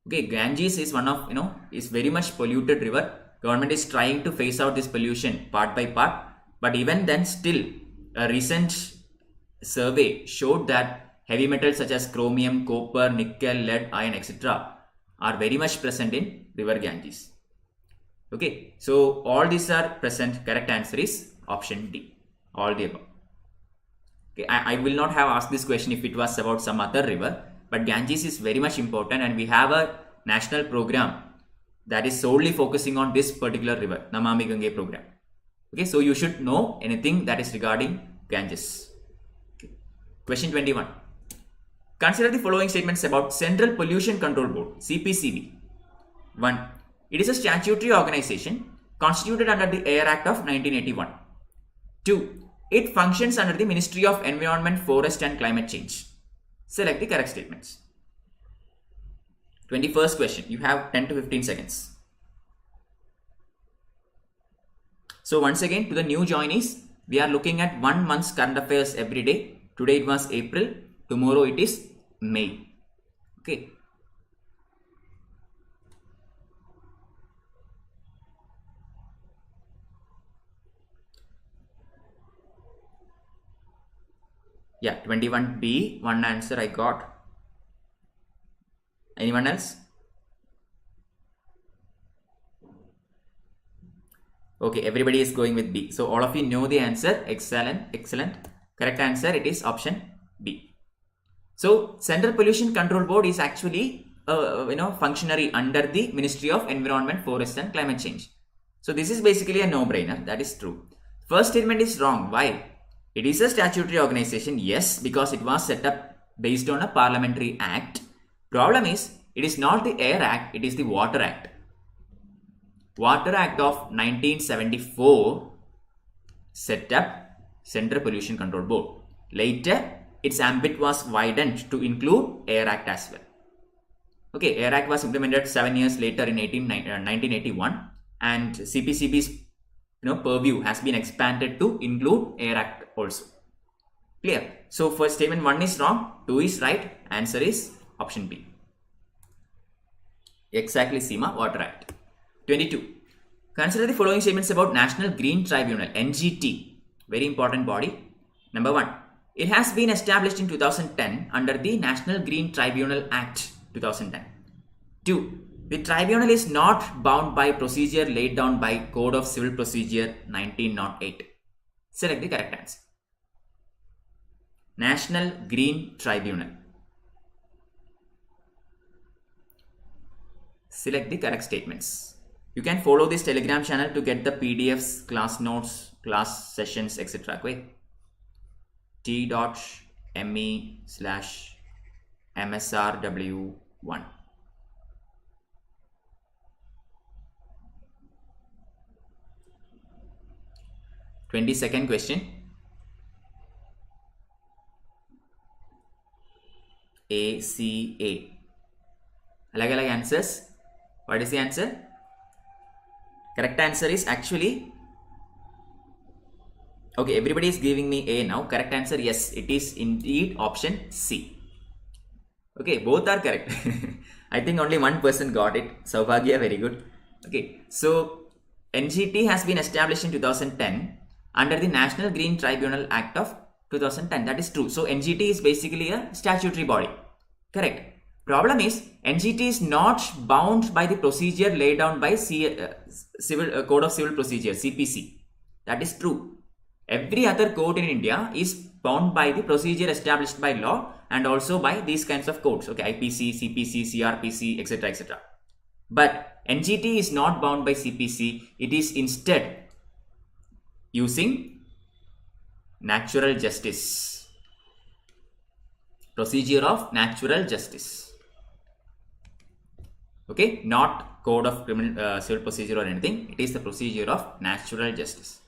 Okay, Ganges is one of, is very much polluted river. Government is trying to phase out this pollution part by part. But even then still, a recent survey showed that Heavy metals such as chromium, copper, nickel, lead, iron, etc. are very much present in river Ganges. Okay, so all these are present. Correct answer is option D, all the above. Okay, I will not have asked this question if it was about some other river, but Ganges is very much important, and we have a national program that is solely focusing on this particular river, Namami Gange program. Okay, so you should know anything that is regarding Ganges. Okay. Question 21. Consider the following statements about Central Pollution Control Board, CPCB. 1. It is a statutory organization constituted under the Air Act of 1981. 2. It functions under the Ministry of Environment, Forest and Climate Change. Select the correct statements. 21st question. You have 10 to 15 seconds. So once again, to the new joinees, we are looking at 1 month's current affairs every day. Today it was April. Tomorrow it is May. Okay. Yeah, 21B, one answer I got. Anyone else? Okay, everybody is going with B. So all of you know the answer. Excellent, excellent. Correct answer, it is option B. So Central Pollution Control Board is actually functionary under the Ministry of Environment, Forest and Climate Change. So this is basically a no-brainer. That is true. First statement is wrong. Why? It is a statutory organization. Yes, because it was set up based on a parliamentary act. Problem is, it is not the Air Act, it is the Water Act. Water Act of 1974 set up Central Pollution Control Board. Later, its ambit was widened to include Air Act as well. Okay, Air Act was implemented 7 years later in 1981, and CPCB's purview has been expanded to include Air Act also. Clear? So first statement 1 is wrong, 2 is right. Answer is option B. Exactly, Seema, Water Act. 22. Consider the following statements about National Green Tribunal, NGT. Very important body. Number 1. It has been established in 2010 under the National Green Tribunal Act 2010. 2. The tribunal is not bound by procedure laid down by Code of Civil Procedure 1908. Select the correct answer. National Green Tribunal. Select the correct statements. You can follow this Telegram channel to get the PDFs, class notes, class sessions, etc. t.me/msrw1. Second question. ACA. Alag answers. What is the answer? Correct answer is actually, okay, everybody is giving me A now. Correct answer, yes, it is indeed option C. Okay, both are correct. I think only one person got it. Saubhagya, very good. Okay, so NGT has been established in 2010 under the National Green Tribunal Act of 2010. That is true. So NGT is basically a statutory body. Correct. Problem is, NGT is not bound by the procedure laid down by Code of Civil Procedure, CPC. That is true. Every other code in India is bound by the procedure established by law and also by these kinds of codes. Okay, IPC, CPC, CRPC, etc. etc. But NGT is not bound by CPC. It is instead using natural justice. Procedure of natural justice. Okay, not Code of Civil Procedure or anything. It is the procedure of natural justice.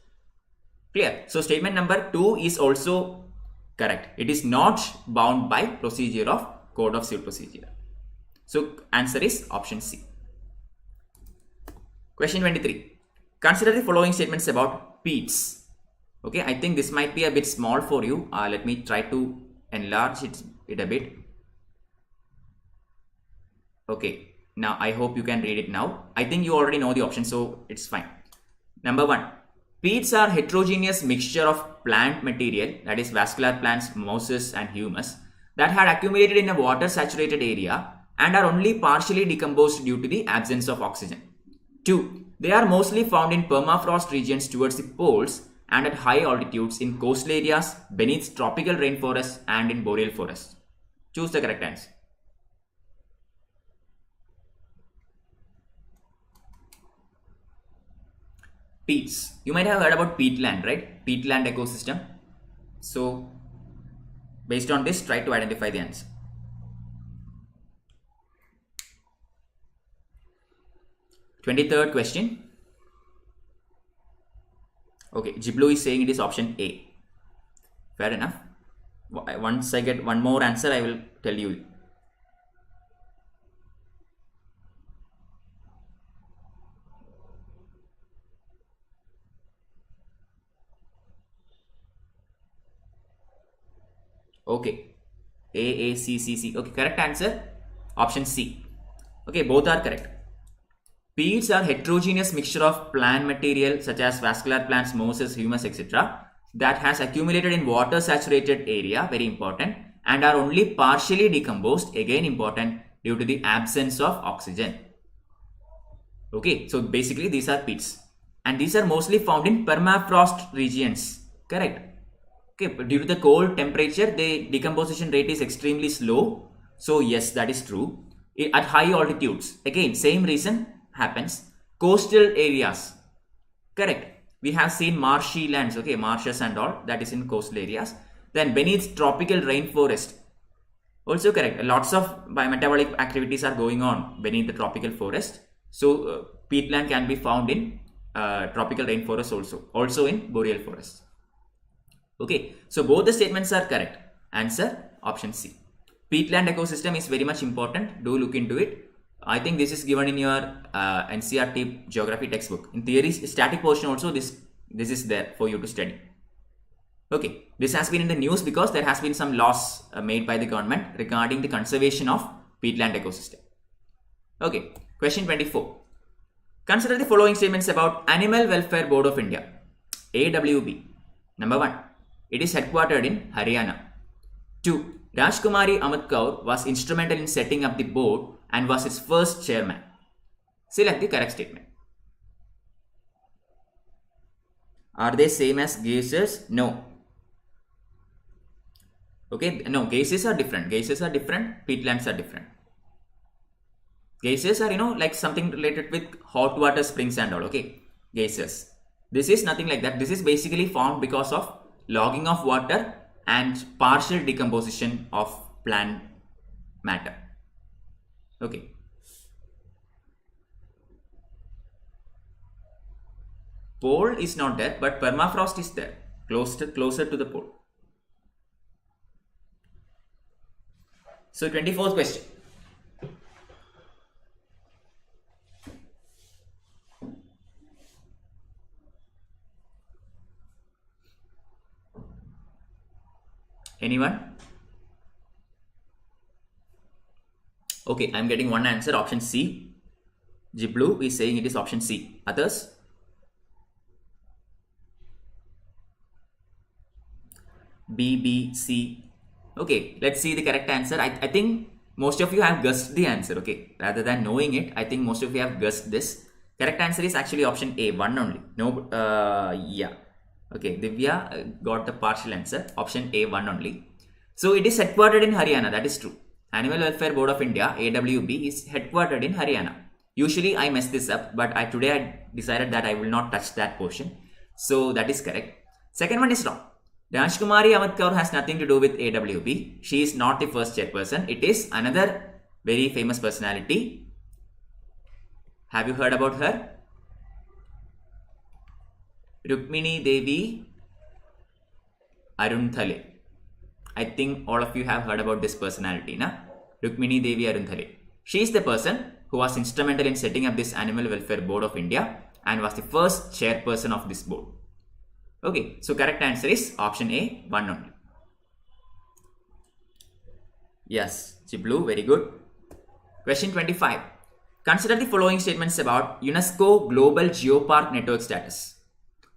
Clear? So statement number 2 is also correct. It is not bound by procedure of Code of Civil Procedure. So answer is option C. Question 23. Consider the following statements about PEETs. Okay, I think this might be a bit small for you. Let me try to enlarge it a bit. Okay. Now, I hope you can read it now. I think you already know the option, so it's fine. Number 1. Peats are heterogeneous mixture of plant material, that is vascular plants, mosses and humus, that had accumulated in a water saturated area and are only partially decomposed due to the absence of oxygen. 2. They are mostly found in permafrost regions towards the poles and at high altitudes in coastal areas, beneath tropical rainforests and in boreal forests. Choose the correct answer. Peats. You might have heard about peatland, right? Peatland ecosystem. So, based on this, try to identify the answer. Twenty-third question. Okay, Jiblu is saying it is option A. Fair enough. Once I get one more answer, I will tell you. Okay, AACCC. Okay, correct answer, option C. Okay, both are correct. Peats are heterogeneous mixture of plant material such as vascular plants, mosses, humus, etc. that has accumulated in water saturated area, very important, and are only partially decomposed, again important, due to the absence of oxygen. Okay, so basically these are peats, and these are mostly found in permafrost regions, correct? Okay, but due to the cold temperature, the decomposition rate is extremely slow. So yes, that is true. At high altitudes, again, same reason happens. Coastal areas, correct. We have seen marshy lands, okay, marshes and all, that is in coastal areas. Then beneath tropical rainforest, also correct. Lots of biometabolic activities are going on beneath the tropical forest. So peatland can be found in tropical rainforest also in boreal forests. Okay, so both the statements are correct. Answer option C. Peatland ecosystem is very much important. Do look into it. I think this is given in your NCERT geography textbook. In theory, static portion also this is there for you to study. Okay, this has been in the news because there has been some laws made by the government regarding the conservation of peatland ecosystem. Okay, question 24. Consider the following statements about Animal Welfare Board of India, AWB. Number 1. It is headquartered in Haryana. 2. Rajkumari Amit Kaur was instrumental in setting up the board and was its first chairman. Select the correct statement. Are they same as geysers? No. Okay, no, geysers are different. Geysers are different. Peatlands are different. Geysers are, like something related with hot water springs and all. Okay, geysers. This is nothing like that. This is basically formed because of logging of water and partial decomposition of plant matter. Okay. Pole is not there, but permafrost is there, closer to the pole. So 24th question. Anyone? Okay, I'm getting one answer, option C. Jiblu is saying it is option C. Others? B, B, C. Okay, let's see the correct answer. I think most of you have guessed the answer, okay. Rather than knowing it, I think most of you have guessed this. Correct answer is actually option A, 1 only. No, yeah. Okay, Divya got the partial answer, option A, 1 only. So it is headquartered in Haryana, that is true. Animal Welfare Board of India, AWB, is headquartered in Haryana. Usually I mess this up, but today I decided that I will not touch that portion. So that is correct. Second one is wrong. Rajkumari Amit Kaur has nothing to do with AWB. She is not the first chairperson. It is another very famous personality. Have you heard about her? Rukmini Devi Arunthale. I think all of you have heard about this personality, na? Rukmini Devi Arunthale. She is the person who was instrumental in setting up this Animal Welfare Board of India and was the first chairperson of this board. Okay, so correct answer is option A, 1 only. Yes, Jiblu, very good. Question 25. Consider the following statements about UNESCO Global Geopark Network status.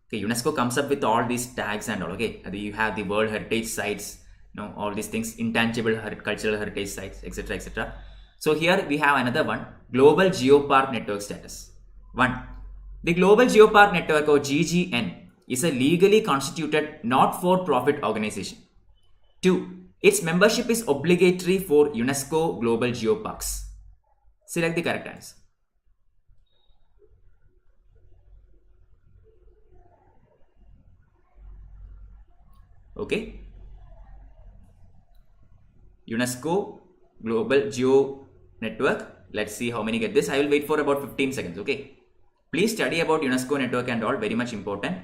Okay, UNESCO comes up with all these tags and all. Okay, you have the World Heritage Sites, all these things, intangible cultural heritage sites, etc., etc. So here we have another one, Global Geopark Network status. 1. The Global Geopark Network, or GGN, is a legally constituted not-for-profit organization. 2. Its membership is obligatory for UNESCO Global Geoparks. Select the correct answer. Okay. UNESCO Global Geo Network. Let's see how many get this. I will wait for about 15 seconds. Okay. Please study about UNESCO network and all. Very much important.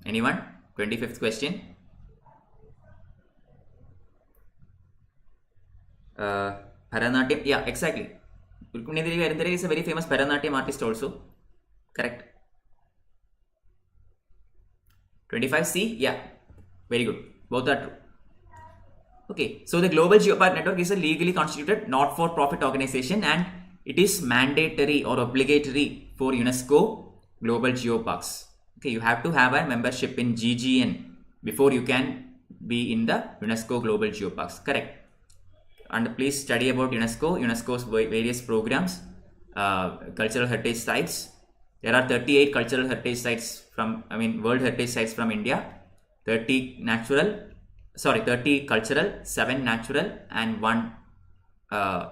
Anyone? 25th question. Bharatanatyam. Yeah, exactly. Rukmini Devi is a very famous Bharatanatyam artist also. Correct. 25C. Yeah. Very good. Both are true. Okay. So the Global Geopark Network is a legally constituted not-for-profit organization, and it is mandatory or obligatory for UNESCO Global Geoparks. Okay. You have to have a membership in GGN before you can be in the UNESCO Global Geoparks. Correct. And please study about UNESCO's various programs, cultural heritage sites. There are 38 cultural heritage sites World Heritage Sites from India. 30 cultural, 7 natural, and 1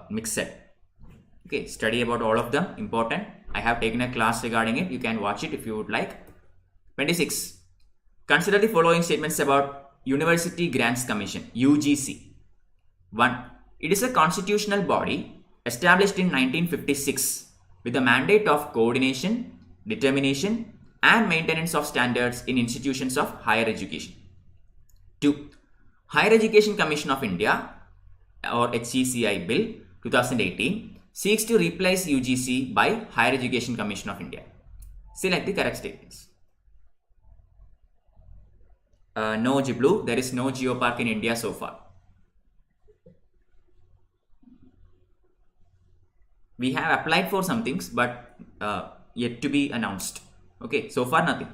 mixed. Okay, study about all of them. Important. I have taken a class regarding it. You can watch it if you would like. 26. Consider the following statements about University Grants Commission, UGC. 1. It is a constitutional body established in 1956 with the mandate of coordination, determination, and maintenance of standards in institutions of higher education. 2. Higher Education Commission of India, or HECI Bill 2018, seeks to replace UGC by Higher Education Commission of India. Select the correct statements. No, Jiblu, there is no geopark in India so far. We have applied for some things, but yet to be announced. Okay, so far nothing.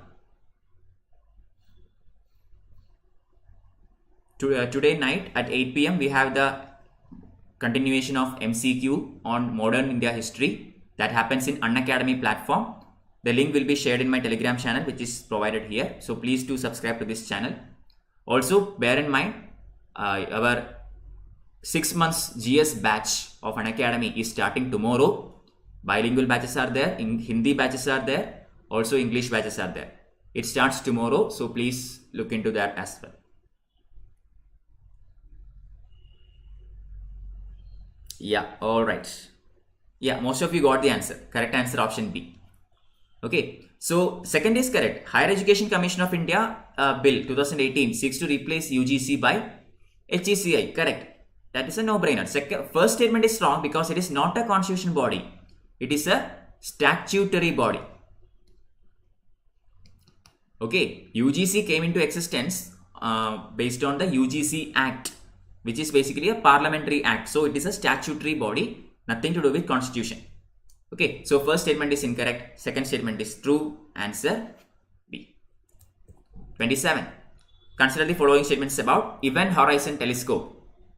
Today night at 8 PM we have the continuation of MCQ on modern India history that happens in Unacademy platform. The link will be shared in my Telegram channel, which is provided here. So please do subscribe to this channel. Also bear in mind our 6 months GS batch of Unacademy is starting tomorrow. Bilingual batches are there, Hindi batches are there, also English batches are there. It starts tomorrow, so please look into that as well. Yeah, alright. Yeah, most of you got the answer. Correct answer, option B. Okay, so second is correct. Higher Education Commission of India Bill 2018 seeks to replace UGC by HECI. Correct. That is a no-brainer. First statement is wrong because it is not a constitutional body. It is a statutory body. Okay, UGC came into existence based on the UGC Act, which is basically a parliamentary act. So it is a statutory body, nothing to do with constitution. Okay, so first statement is incorrect. Second statement is true. Answer B. 27. Consider the following statements about Event Horizon Telescope.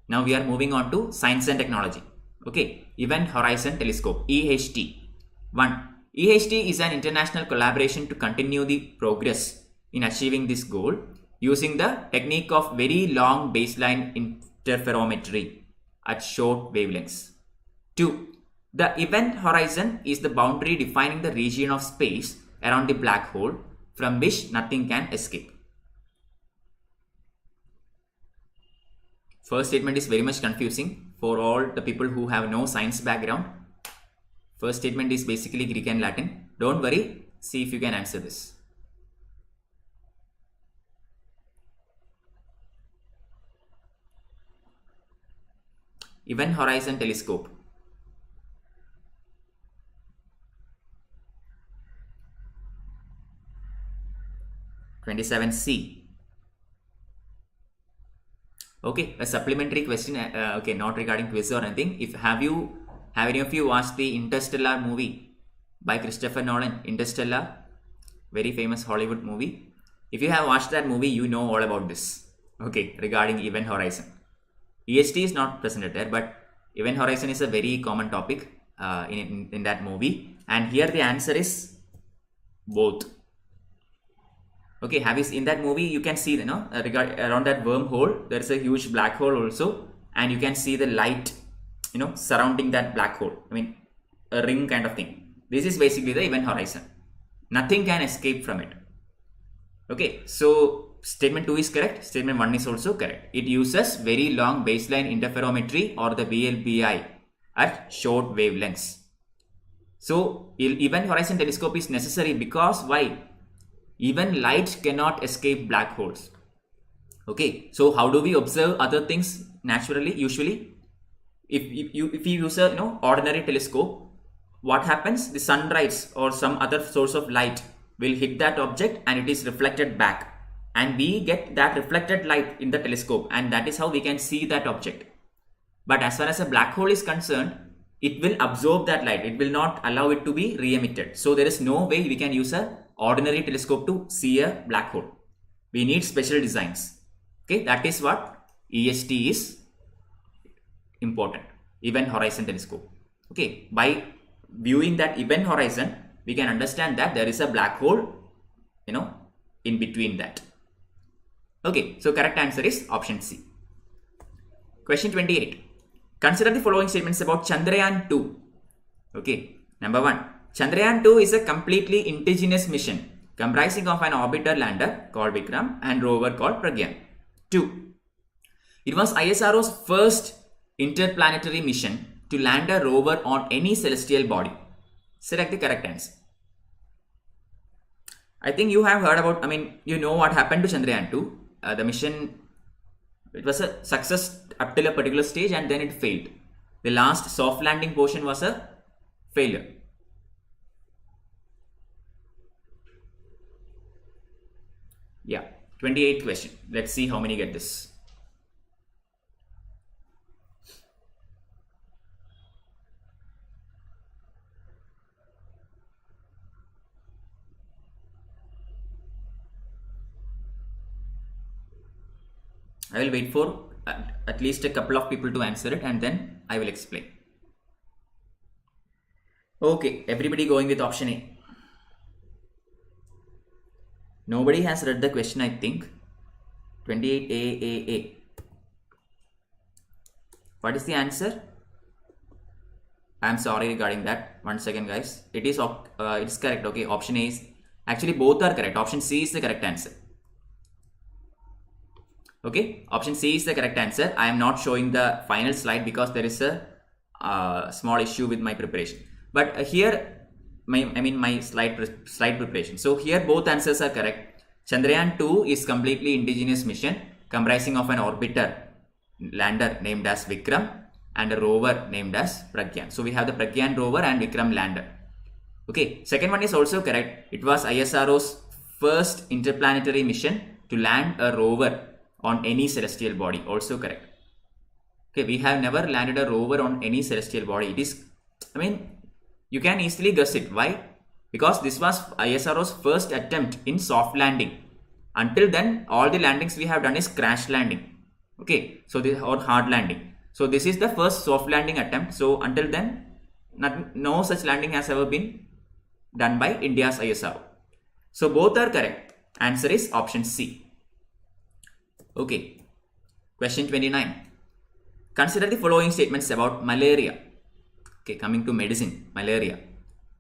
Now we are moving on to science and technology. Okay, Event Horizon Telescope, EHT. 1. EHT is an international collaboration to continue the progress in achieving this goal using the technique of very long baseline interferometry at short wavelengths. 2. The event horizon is the boundary defining the region of space around the black hole from which nothing can escape. First statement is very much confusing for all the people who have no science background. First statement is basically Greek and Latin. Don't worry, see if you can answer this. Event Horizon Telescope. (27C). Okay, a supplementary question. Okay, not regarding quiz or anything. If have you Have any of you watched the Interstellar movie by Christopher Nolan? Interstellar, very famous Hollywood movie. If you have watched that movie, you know all about this. Okay, regarding event horizon. EST is not presented there, but event horizon is a very common topic in that movie. And here the answer is both. Okay, have you seen that movie? You can see, around that wormhole, there is a huge black hole also, and you can see the light, surrounding that black hole. I mean, a ring kind of thing. This is basically the event horizon. Nothing can escape from it. Okay, so statement 2 is correct. Statement 1 is also correct. It uses very long baseline interferometry or the VLBI at short wavelengths. So, event horizon telescope is necessary because why? Even light cannot escape black holes. Okay, so how do we observe other things naturally, usually? If you use a ordinary telescope, what happens? The sunrise or some other source of light will hit that object and it is reflected back. And we get that reflected light in the telescope, and that is how we can see that object. But as far as a black hole is concerned, it will absorb that light. It will not allow it to be re-emitted. So there is no way we can use an ordinary telescope to see a black hole. We need special designs. Okay, that is what EST is important. Event horizon telescope. Okay, by viewing that event horizon, we can understand that there is a black hole, in between that. Okay, so correct answer is option C. Question 28. Consider the following statements about Chandrayaan 2. Okay, number 1. Chandrayaan 2 is a completely indigenous mission comprising of an orbiter lander called Vikram and rover called Pragyan. 2. It was ISRO's first interplanetary mission to land a rover on any celestial body. Select the correct answer. I think you have heard about, you know what happened to Chandrayaan 2. The mission, it was a success up till a particular stage and then it failed. The last soft landing portion was a failure. Yeah, 28th question. Let's see how many get this. I will wait for at least a couple of people to answer it and then I will explain. Okay, everybody going with option A. Nobody has read the question, I think. 28A. What is the answer? I am sorry regarding that. 1 second, guys. It's correct. Okay, option A is actually both are correct. Option C is the correct answer. Okay, option C is the correct answer. I am not showing the final slide because there is a small issue with my preparation. But here, my slide preparation. So here both answers are correct. Chandrayaan 2 is completely indigenous mission comprising of an orbiter lander named as Vikram and a rover named as Pragyan. So we have the Pragyan rover and Vikram lander. Okay, second one is also correct. It was ISRO's first interplanetary mission to land a rover on any celestial body. Also correct. Okay, we have never landed a rover on any celestial body. It is, you can easily guess it. Why? Because this was ISRO's first attempt in soft landing. Until then, all the landings we have done is crash landing. Okay, so this or hard landing. So this is the first soft landing attempt. So until then, no such landing has ever been done by India's ISRO. So both are correct. Answer is option C. Okay, question 29. Consider the following statements about malaria. Okay, coming to medicine, malaria.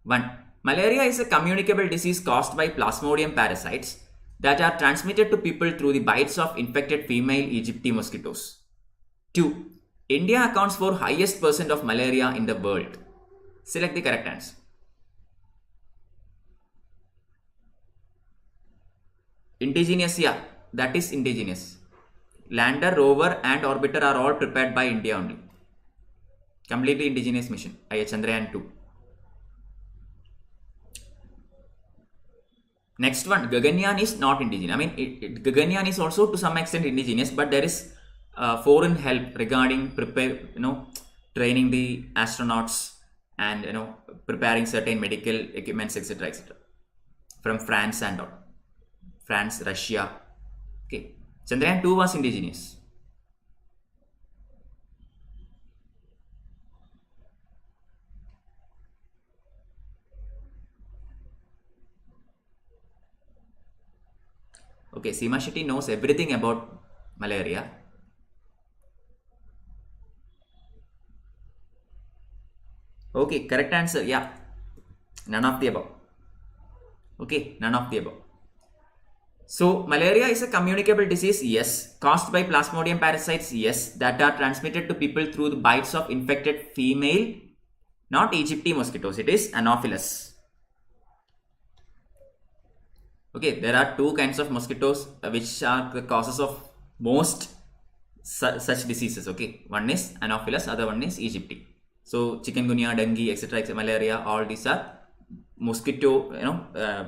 1. Malaria is a communicable disease caused by Plasmodium parasites that are transmitted to people through the bites of infected female Egypti mosquitoes. 2. India accounts for highest percent of malaria in the world. Select the correct answer. Indigenous, yeah, that is indigenous. Lander, rover and orbiter are all prepared by India only. Completely indigenous mission, Chandrayaan 2. Next one, Gaganyaan is not indigenous. Gaganyaan is also to some extent indigenous, but there is foreign help regarding training the astronauts and preparing certain medical equipments, etc., etc. from France and all. France, Russia. Okay, Chandrayaan 2 was indigenous. Okay, Seema Shetty knows everything about malaria. Okay, correct answer. Yeah, none of the above. Okay, none of the above. So, malaria is a communicable disease, yes. Caused by Plasmodium parasites, yes. That are transmitted to people through the bites of infected female, not Egypti mosquitoes. It is Anopheles. Okay, there are two kinds of mosquitoes which are the causes of most such diseases. Okay, one is Anopheles, other one is Egypti. So, chikungunya, dengue, etc., malaria, all these are mosquito,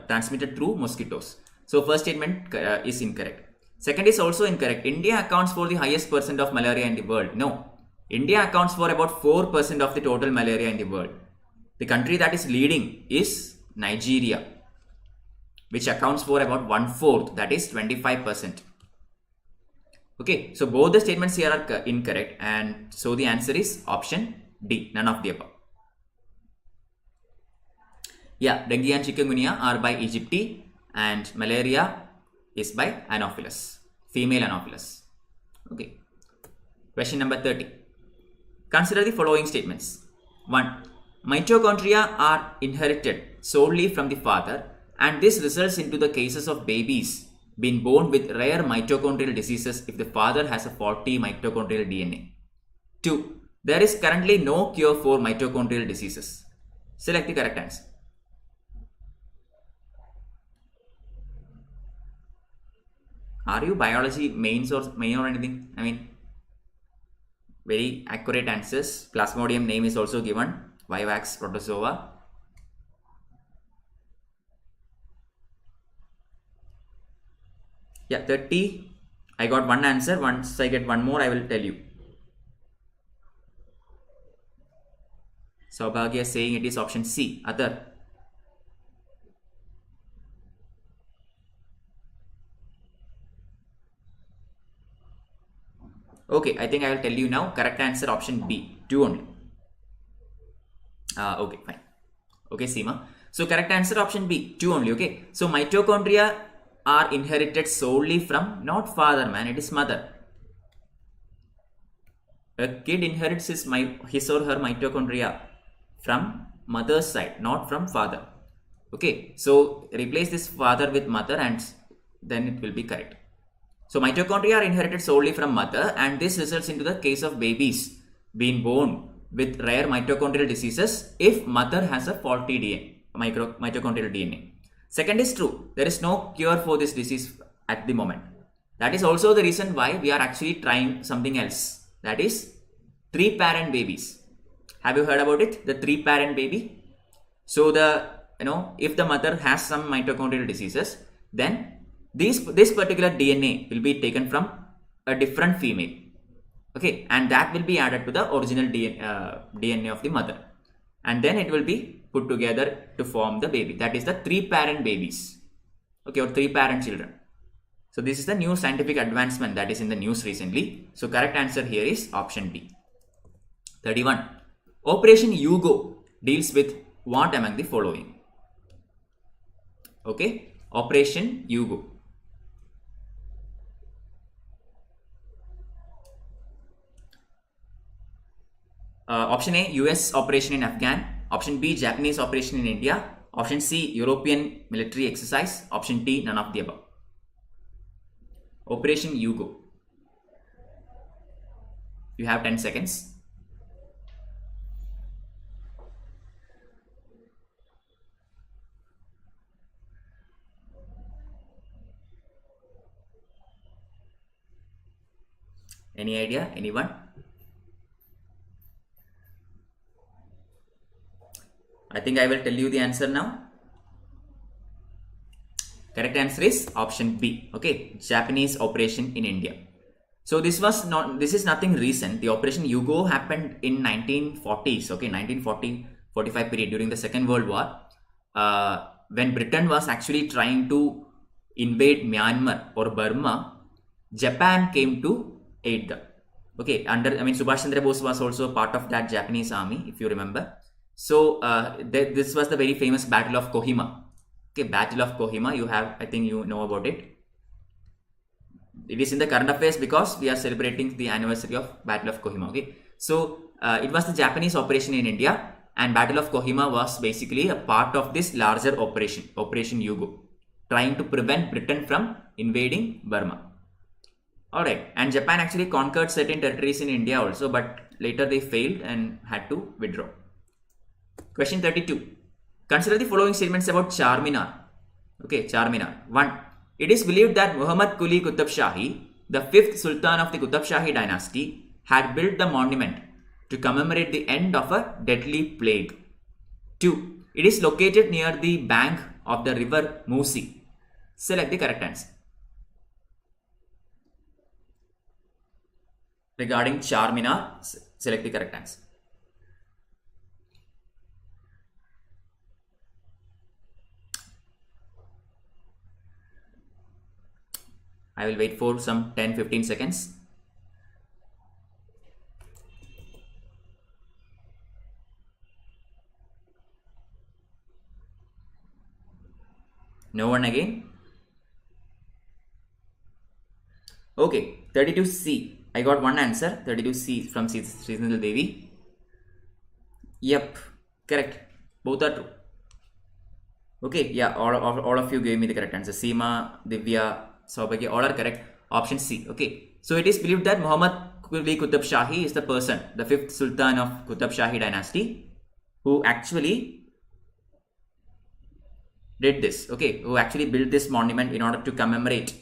transmitted through mosquitoes. So, first statement is incorrect. Second is also incorrect. India accounts for the highest percent of malaria in the world. No, India accounts for about 4% of the total malaria in the world. The country that is leading is Nigeria, which accounts for about 1/4, that is 25%. Okay, so both the statements here are incorrect, and so the answer is option D, none of the above. Yeah, dengue and chikungunya are by Egypti, and malaria is by Anopheles, female Anopheles. Okay. Question number 30. Consider the following statements. 1. Mitochondria are inherited solely from the father, and this results into the cases of babies being born with rare mitochondrial diseases if the father has a faulty mitochondrial DNA. 2. There is currently no cure for mitochondrial diseases. Select the correct answer. Are you biology main or anything? I mean, very accurate answers. Plasmodium name is also given. Vivax protozoa. Yeah, 30. I got one answer. Once I get one more, I will tell you. Saubhagya saying it is option C, other. Okay, I think I will tell you now. Correct answer option B, 2 only. Okay, fine. Okay, Seema. So correct answer option B, 2 only. Okay. So mitochondria are inherited solely from not father, man. It is mother. A kid inherits his or her mitochondria from mother's side, not from father. Okay. So replace this father with mother, and then it will be correct. So mitochondria are inherited solely from mother, and this results into the case of babies being born with rare mitochondrial diseases if mother has a faulty DNA, mitochondrial DNA. Second is true. There is no cure for this disease at the moment. That is also the reason why we are actually trying something else. That is 3-parent babies. Have you heard about it? The 3-parent baby. So if the mother has some mitochondrial diseases, then this particular DNA will be taken from a different female. Okay, and that will be added to the original DNA of the mother, and then it will be put together to form the baby. That is the 3-parent babies. Okay, or 3-parent children. So this is the new scientific advancement that is in the news recently. So correct answer here is option B. 31. Operation Hugo deals with what among the following? Okay, Operation Hugo. Option A, US operation in Afghan. Option B, Japanese operation in India. Option C, European military exercise. Option D, none of the above. Operation Hugo. You have 10 seconds. Any idea? Anyone? I think I will tell you the answer now. Correct answer is option B. Okay, Japanese operation in India. So this is nothing recent. The Operation Hugo happened in 1940s, okay, 1940-45 period during the Second World War, when Britain was actually trying to invade Myanmar or Burma. Japan came to aid them. Okay, Subhash Chandra Bose was also part of that Japanese army, if you remember. So this was the very famous Battle of Kohima. Okay, Battle of Kohima. I think you know about it. It is in the current affairs because we are celebrating the anniversary of Battle of Kohima. Okay, so it was the Japanese operation in India, and Battle of Kohima was basically a part of this larger operation, Operation Hugo, trying to prevent Britain from invading Burma. Alright, and Japan actually conquered certain territories in India also, but later they failed and had to withdraw. Question 32. Consider the following statements about Charminar. Okay, Charminar. 1. It is believed that Muhammad Quli Qutub Shahi, the 5th Sultan of the Qutub Shahi dynasty, had built the monument to commemorate the end of a deadly plague. 2. It is located near the bank of the river Musi. Select the correct answer. Regarding Charminar, select the correct answer. I will wait for some 10-15 seconds. No one again? Okay, 32C. I got one answer, 32C from Srinal Devi. Yep, correct. Both are true. Okay, yeah, all of you gave me the correct answer. Seema, Divya, Saubhagya, all are correct. Option C. Okay, so it is believed that Muhammad Quli Qutub Shahi is the person, the 5th Sultan of Qutub Shahi dynasty, who actually did this. Okay, who actually built this monument in order to commemorate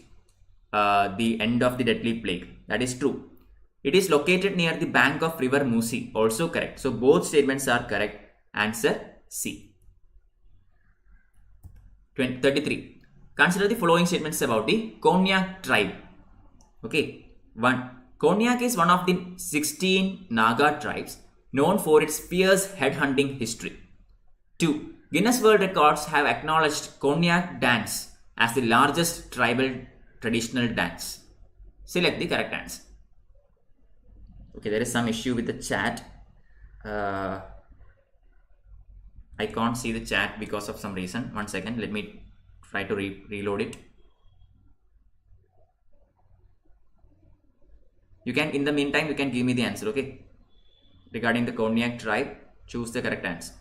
the end of the deadly plague. That is true. It is located near the bank of river Musi. Also correct. So both statements are correct. Answer C. 33. Consider the following statements about the Konyak tribe. Okay. 1. Konyak is one of the 16 Naga tribes known for its fierce headhunting history. 2. Guinness World Records have acknowledged Konyak dance as the largest tribal traditional dance. Select the correct answer. Okay, there is some issue with the chat. I can't see the chat because of some reason. 1 second, let me try to reload it. You can, in the meantime, you can give me the answer, okay? Regarding the Konyak tribe, choose the correct answer.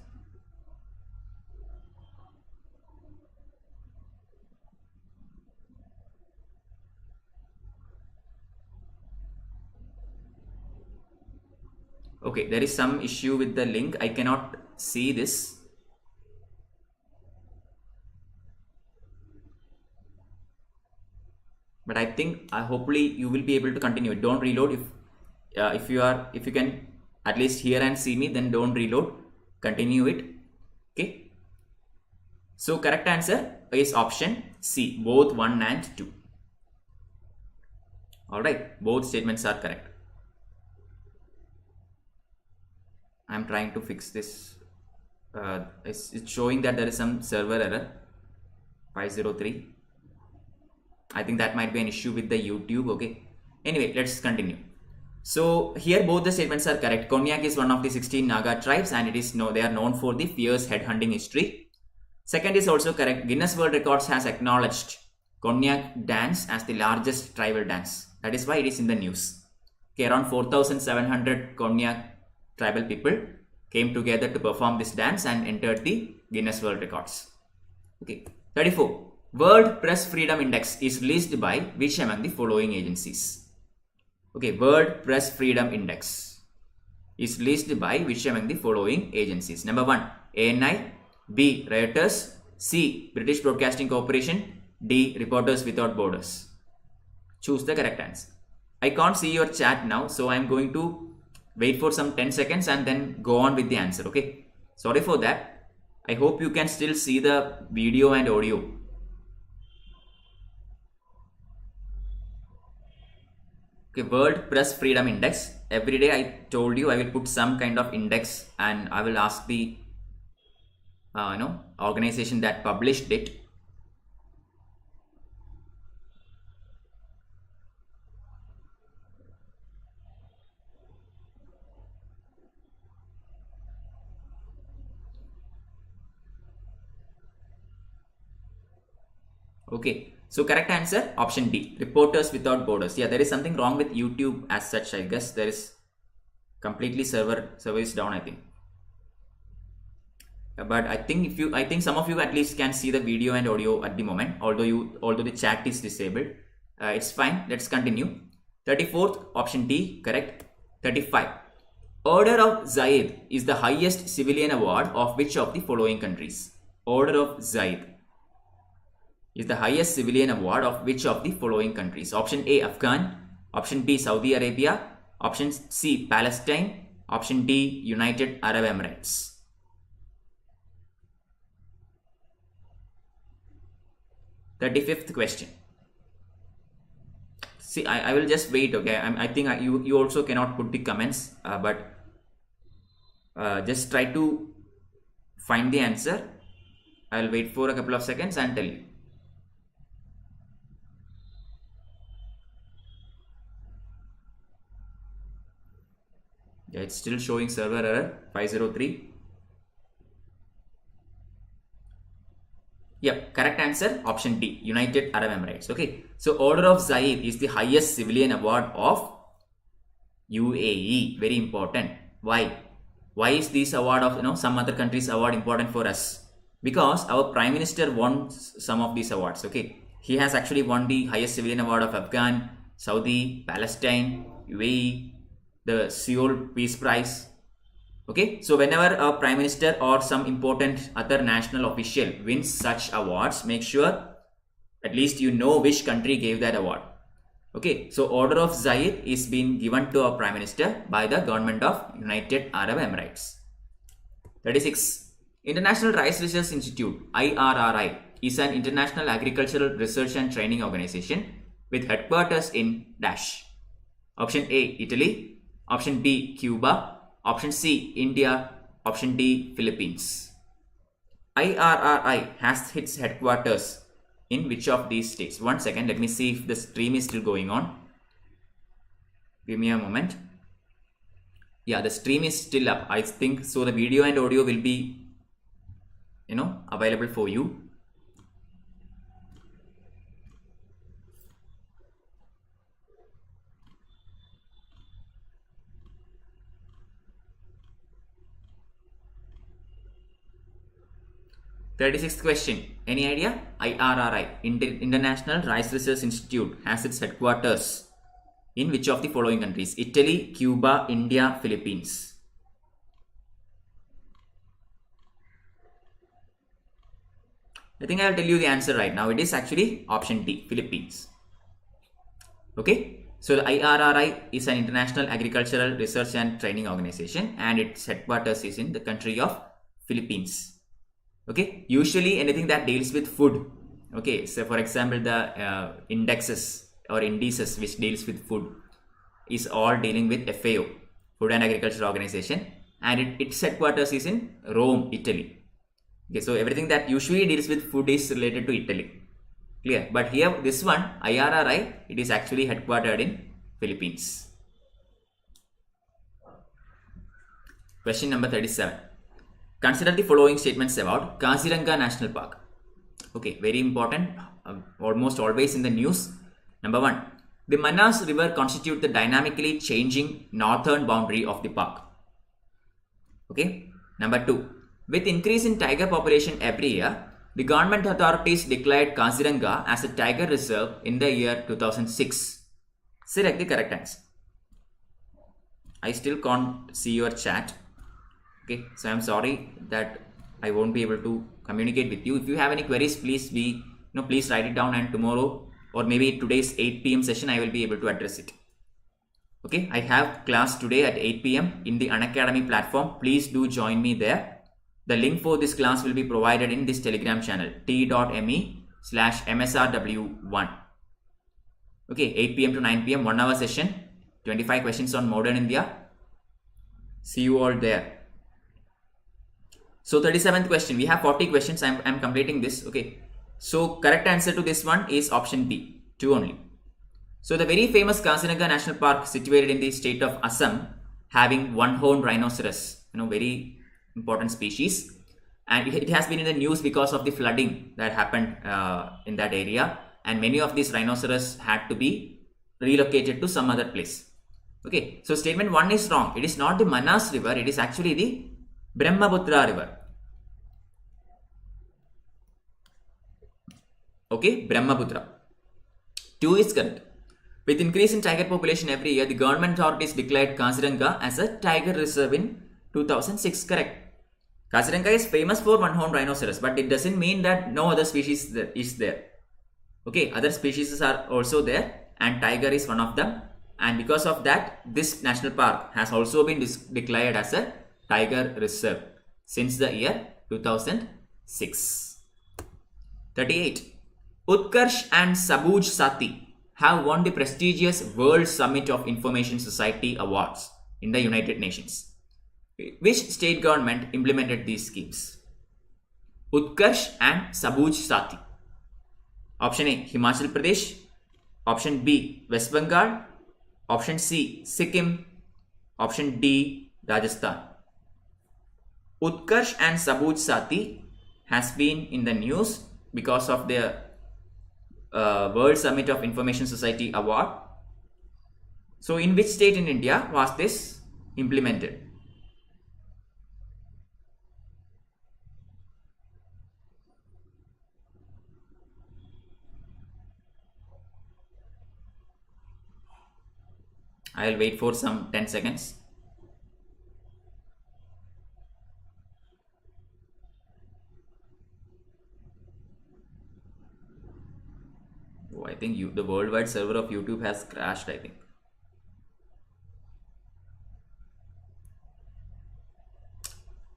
Okay, there is some issue with the link. I cannot see this. But I think hopefully you will be able to continue it. Don't reload. If you can at least hear and see me, then don't reload. Continue it. Okay. So correct answer is option C, both 1 and 2. Alright, both statements are correct. I'm trying to fix this. It's showing that there is some server error. 503. I think that might be an issue with the YouTube. Okay. Anyway, let's continue. So here both the statements are correct. Konyak is one of the 16 Naga tribes, and they are known for the fierce headhunting history. Second is also correct. Guinness World Records has acknowledged Konyak dance as the largest tribal dance. That is why it is in the news. Okay, around 4,700 Konyak tribal people came together to perform this dance and entered the Guinness World Records. Okay. 34. World Press Freedom Index is released by which among the following agencies? Okay, World Press Freedom Index is released by which among the following agencies? Number 1, ANI, B, Reuters, C, British Broadcasting Corporation, D, Reporters Without Borders. Choose the correct answer. I can't see your chat now, so I am going to wait for some 10 seconds and then go on with the answer. Okay, sorry for that. I hope you can still see the video and audio. Okay, World Press Freedom Index. Every day I told you I will put some kind of index and I will ask the organization that published it. Okay, so correct answer option D, Reporters Without Borders. Yeah, there is something wrong with YouTube as such. I guess there is completely server is down, I think. But I think some of you at least can see the video and audio at the moment, although the chat is disabled. It's fine. Let's continue. 34th option D, correct. 35. Order of Zayed is the highest civilian award of which of the following countries? Order of Zayed is the highest civilian award of which of the following countries? Option A, Afghan. Option B, Saudi Arabia. Option C, Palestine. Option D, United Arab Emirates. The 35th question. See, I will just wait, okay? I think you also cannot put the comments, but just try to find the answer. I'll wait for a couple of seconds and tell you. Yeah, it's still showing server error 503. Yep, correct answer option D, United Arab Emirates. Okay, so Order of Zayed is the highest civilian award of UAE. Very important. Why? Why is this award of some other countries' award important for us? Because our Prime Minister won some of these awards. Okay, he has actually won the highest civilian award of Afghan, Saudi, Palestine, UAE, the Seoul Peace Prize. Okay, so whenever a Prime Minister or some important other national official wins such awards, make sure at least you know which country gave that award. Okay, so Order of Zayed is being given to our Prime Minister by the government of United Arab Emirates. 36. International Rice Research Institute, IRRI, is an international agricultural research and training organization with headquarters in dash. Option A, Italy. Option B, Cuba. Option C, India. Option D, Philippines. IRRI has its headquarters in which of these states? One second, let me see if the stream is still going on. Give me a moment. Yeah, the stream is still up. I think so. The video and audio will be, available for you. Thirty-sixth question. Any idea? IRRI, International Rice Research Institute, has its headquarters in which of the following countries? Italy, Cuba, India, Philippines. I think I will tell you the answer right now. It is actually option D, Philippines. Okay. So the IRRI is an international agricultural research and training organization, and its headquarters is in the country of Philippines. Okay, usually anything that deals with food. Okay, so for example, the indexes or indices which deals with food is all dealing with FAO, Food and Agriculture Organization, and its headquarters is in Rome, Italy. Okay, so everything that usually deals with food is related to Italy. Clear? But here, this one, IRRI, it is actually headquartered in Philippines. Question number 37. Consider the following statements about Kaziranga National Park. Okay, very important, almost always in the news. Number 1. The Manas River constitutes the dynamically changing northern boundary of the park. Okay. Number 2. With increase in tiger population every year, the government authorities declared Kaziranga as a tiger reserve in the year 2006. Select the correct answer. I still can't see your chat. Okay, so I'm sorry that I won't be able to communicate with you. If you have any queries, please please write it down, and tomorrow or maybe today's 8 p.m. session, I will be able to address it. Okay, I have class today at 8 p.m. in the Unacademy platform. Please do join me there. The link for this class will be provided in this Telegram channel, t.me/msrw1. Okay, 8 p.m. to 9 p.m. 1 hour session. 25 questions on modern India. See you all there. So 37th question, we have 40 questions. I'm completing this. Okay. So correct answer to this one is option D, 2 only. So the very famous Kaziranga National Park situated in the state of Assam, having one-horned rhinoceros, very important species. And it has been in the news because of the flooding that happened in that area. And many of these rhinoceros had to be relocated to some other place. Okay, so statement 1 is wrong. It is not the Manas river, it is actually the Brahmaputra river. Okay, Brahmaputra. 2 is correct. With increase in tiger population every year, the government authorities declared Kaziranga as a tiger reserve in 2006. Correct. Kaziranga is famous for one-horned rhinoceros, but it doesn't mean that no other species is there. Okay, other species are also there, and tiger is one of them. And because of that, this national park has also been declared as a tiger reserve since the year 2006. 38. Utkarsh and Sabuj Sati have won the prestigious World Summit of Information Society Awards in the United Nations. Which state government implemented these schemes? Utkarsh and Sabuj Sati. Option A, Himachal Pradesh. Option B, West Bengal. Option C, Sikkim. Option D, Rajasthan. Utkarsh and Sabuj Sati has been in the news because of their World Summit of Information Society Award. So in which state in India was this implemented? I will wait for some 10 seconds. Oh, I think the worldwide server of YouTube has crashed, I think.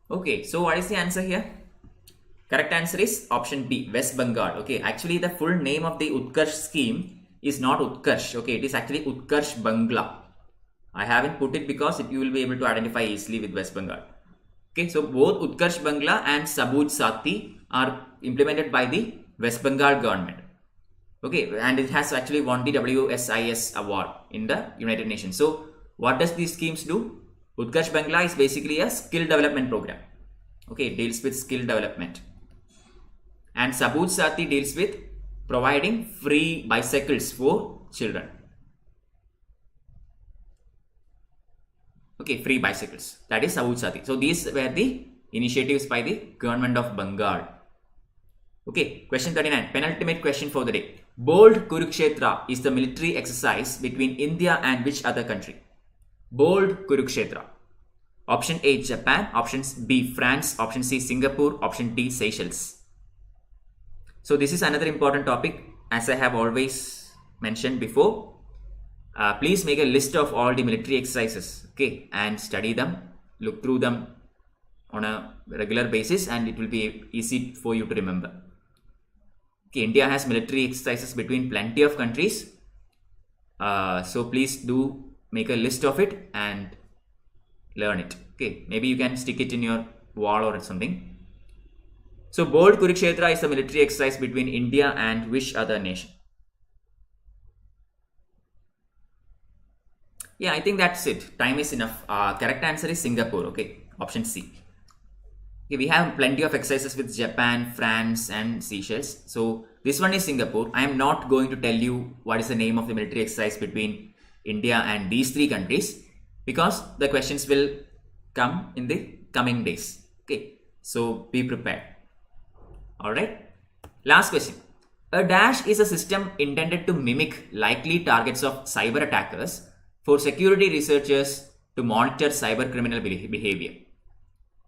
Okay, so what is the answer here? Correct answer is option B, West Bengal. Okay, actually the full name of the Utkarsh scheme is not Utkarsh. Okay, it is actually Utkarsh Bangla. I haven't put it because you will be able to identify easily with West Bengal. Okay, so both Utkarsh Bangla and Sabuj Sati are implemented by the West Bengal government. Okay, and it has actually won the WSIS award in the United Nations. So what does these schemes do? Utkarsh Bangla is basically a skill development program. Okay, it deals with skill development. And Sabuj Sati deals with providing free bicycles for children. Okay, free bicycles. That is Sabuj Sati. So these were the initiatives by the government of Bengal. Okay, question 39. Penultimate question for the day. Bold Kurukshetra is the military exercise between India and which other country? Bold Kurukshetra. Option A, Japan. Option B, France. Option C, Singapore. Option D, Seychelles. So this is another important topic. As I have always mentioned before, please make a list of all the military exercises, okay, and study them, look through them on a regular basis, and it will be easy for you to remember. Okay, India has military exercises between plenty of countries, so please do make a list of it and learn it. Okay, maybe you can stick it in your wall or something. So Bold Kurukshetra is a military exercise between India and which other nation? Yeah, I think that's it. Time is enough. Correct answer is Singapore. Okay, option C. Okay, we have plenty of exercises with Japan, France, and Seychelles. So this one is Singapore. I am not going to tell you what is the name of the military exercise between India and these three countries because the questions will come in the coming days. Okay, so be prepared. All right. Last question. A dash is a system intended to mimic likely targets of cyber attackers for security researchers to monitor cyber criminal behavior.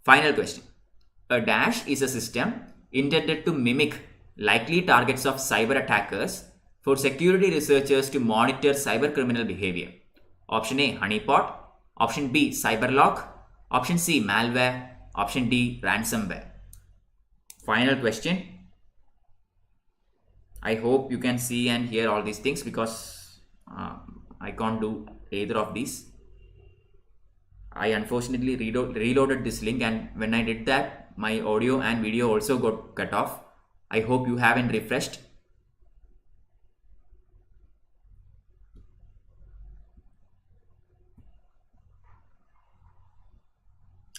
Final question. A dash is a system intended to mimic likely targets of cyber attackers for security researchers to monitor cyber criminal behavior. Option A, honeypot. Option B, cyberlock. Option C, malware. Option D, ransomware. Final question. I hope you can see and hear all these things because I can't do either of these. I unfortunately reloaded this link, and when I did that, my audio and video also got cut off. I hope you haven't refreshed.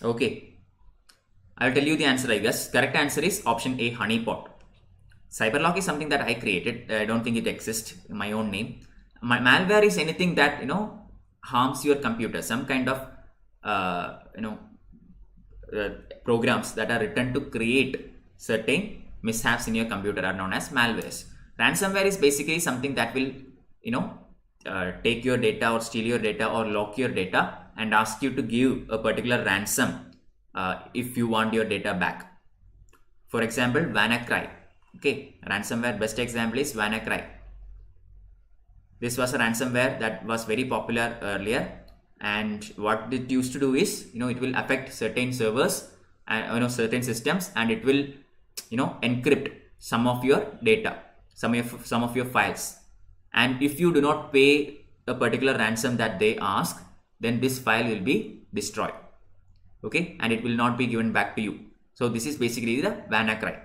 Okay, I'll tell you the answer, I guess. Correct answer is option A, honeypot. Cyberlock is something that I created. I don't think it exists in my own name. My malware is anything that harms your computer. Some kind of programs that are written to create certain mishaps in your computer are known as malwares. Ransomware is basically something that will take your data or steal your data or lock your data and ask you to give a particular ransom if you want your data back. For example, WannaCry. Okay, ransomware best example is WannaCry. This was a ransomware that was very popular earlier, and what it used to do is it will affect certain servers and certain systems, and it will encrypt some of your data, some of your files, and if you do not pay a particular ransom that they ask, then this file will be destroyed. Okay, and it will not be given back to you. So this is basically the WannaCry.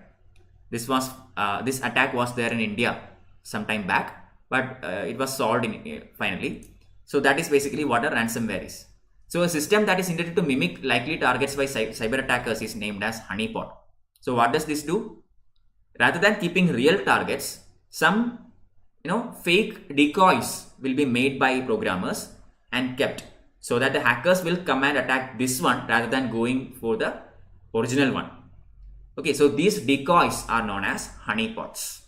This attack was there in India some time back, but it was solved finally. So that is basically what a ransomware is. So a system that is intended to mimic likely targets by cyber attackers is named as honeypot. So what does this do? Rather than keeping real targets, some fake decoys will be made by programmers and kept, so that the hackers will come and attack this one rather than going for the original one. Okay, so these decoys are known as honeypots.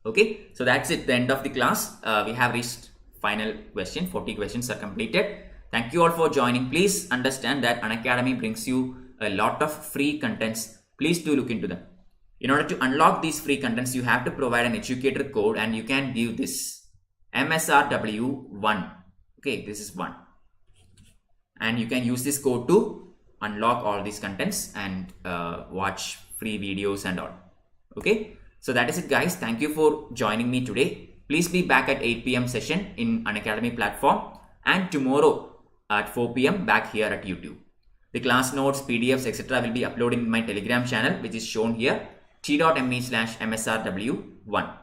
Okay, so that's it, the end of the class. We have reached final question. 40 questions are completed. Thank you all for joining. Please understand that Unacademy brings you a lot of free contents. Please do look into them. In order to unlock these free contents, you have to provide an educator code, and you can give this MSRW1. Okay, this is 1. And you can use this code to unlock all these contents and watch free videos and all. Okay, so that is it, guys. Thank you for joining me today. Please be back at 8 p.m. session in Unacademy platform, and tomorrow at 4 p.m. back here at YouTube. The class notes, PDFs, etc. will be uploaded in my Telegram channel, which is shown here, t.me/MSRW1.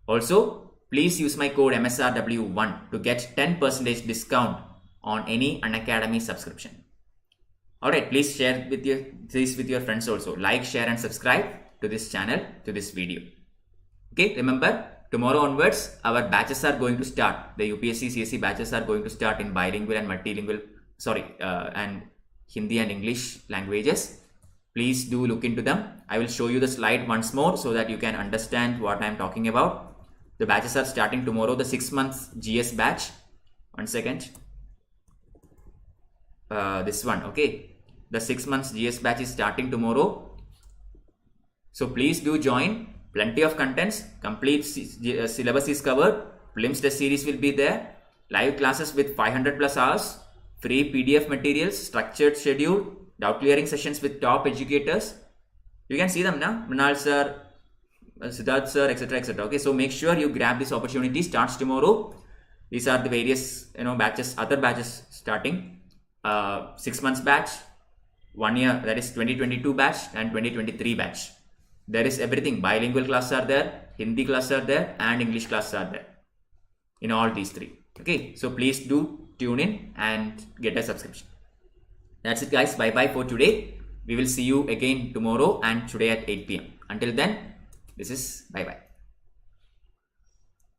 Also, please use my code MSRW1 to get 10% discount on any Unacademy subscription. Alright, please share this with your friends also. Like, share and subscribe to this channel, to this video. Okay, remember, tomorrow onwards, our batches are going to start. The UPSC CSE batches are going to start in bilingual and multilingual, and Hindi and English languages. Please do look into them. I will show you the slide once more so that you can understand what I am talking about. The batches are starting tomorrow, the 6 months GS batch. One second. This one, okay. The 6 months GS batch is starting tomorrow. So please do join. Plenty of contents. Complete syllabus is covered. Prelims test series will be there. Live classes with 500 plus hours. Free PDF materials. Structured schedule. Doubt clearing sessions with top educators. You can see them now. Mrinal sir, Siddharth sir, etc. etc. Okay, so make sure you grab this opportunity. Starts tomorrow. These are the various batches, other batches starting. 6 months batch, 1 year, that is 2022 batch and 2023 batch. There is everything. Bilingual classes are there, Hindi classes are there, and English classes are there in all these 3. Okay, so please do tune in and get a subscription. That's it, guys. Bye bye for today. We will see you again tomorrow and today at 8 p.m. Until then, this is bye bye.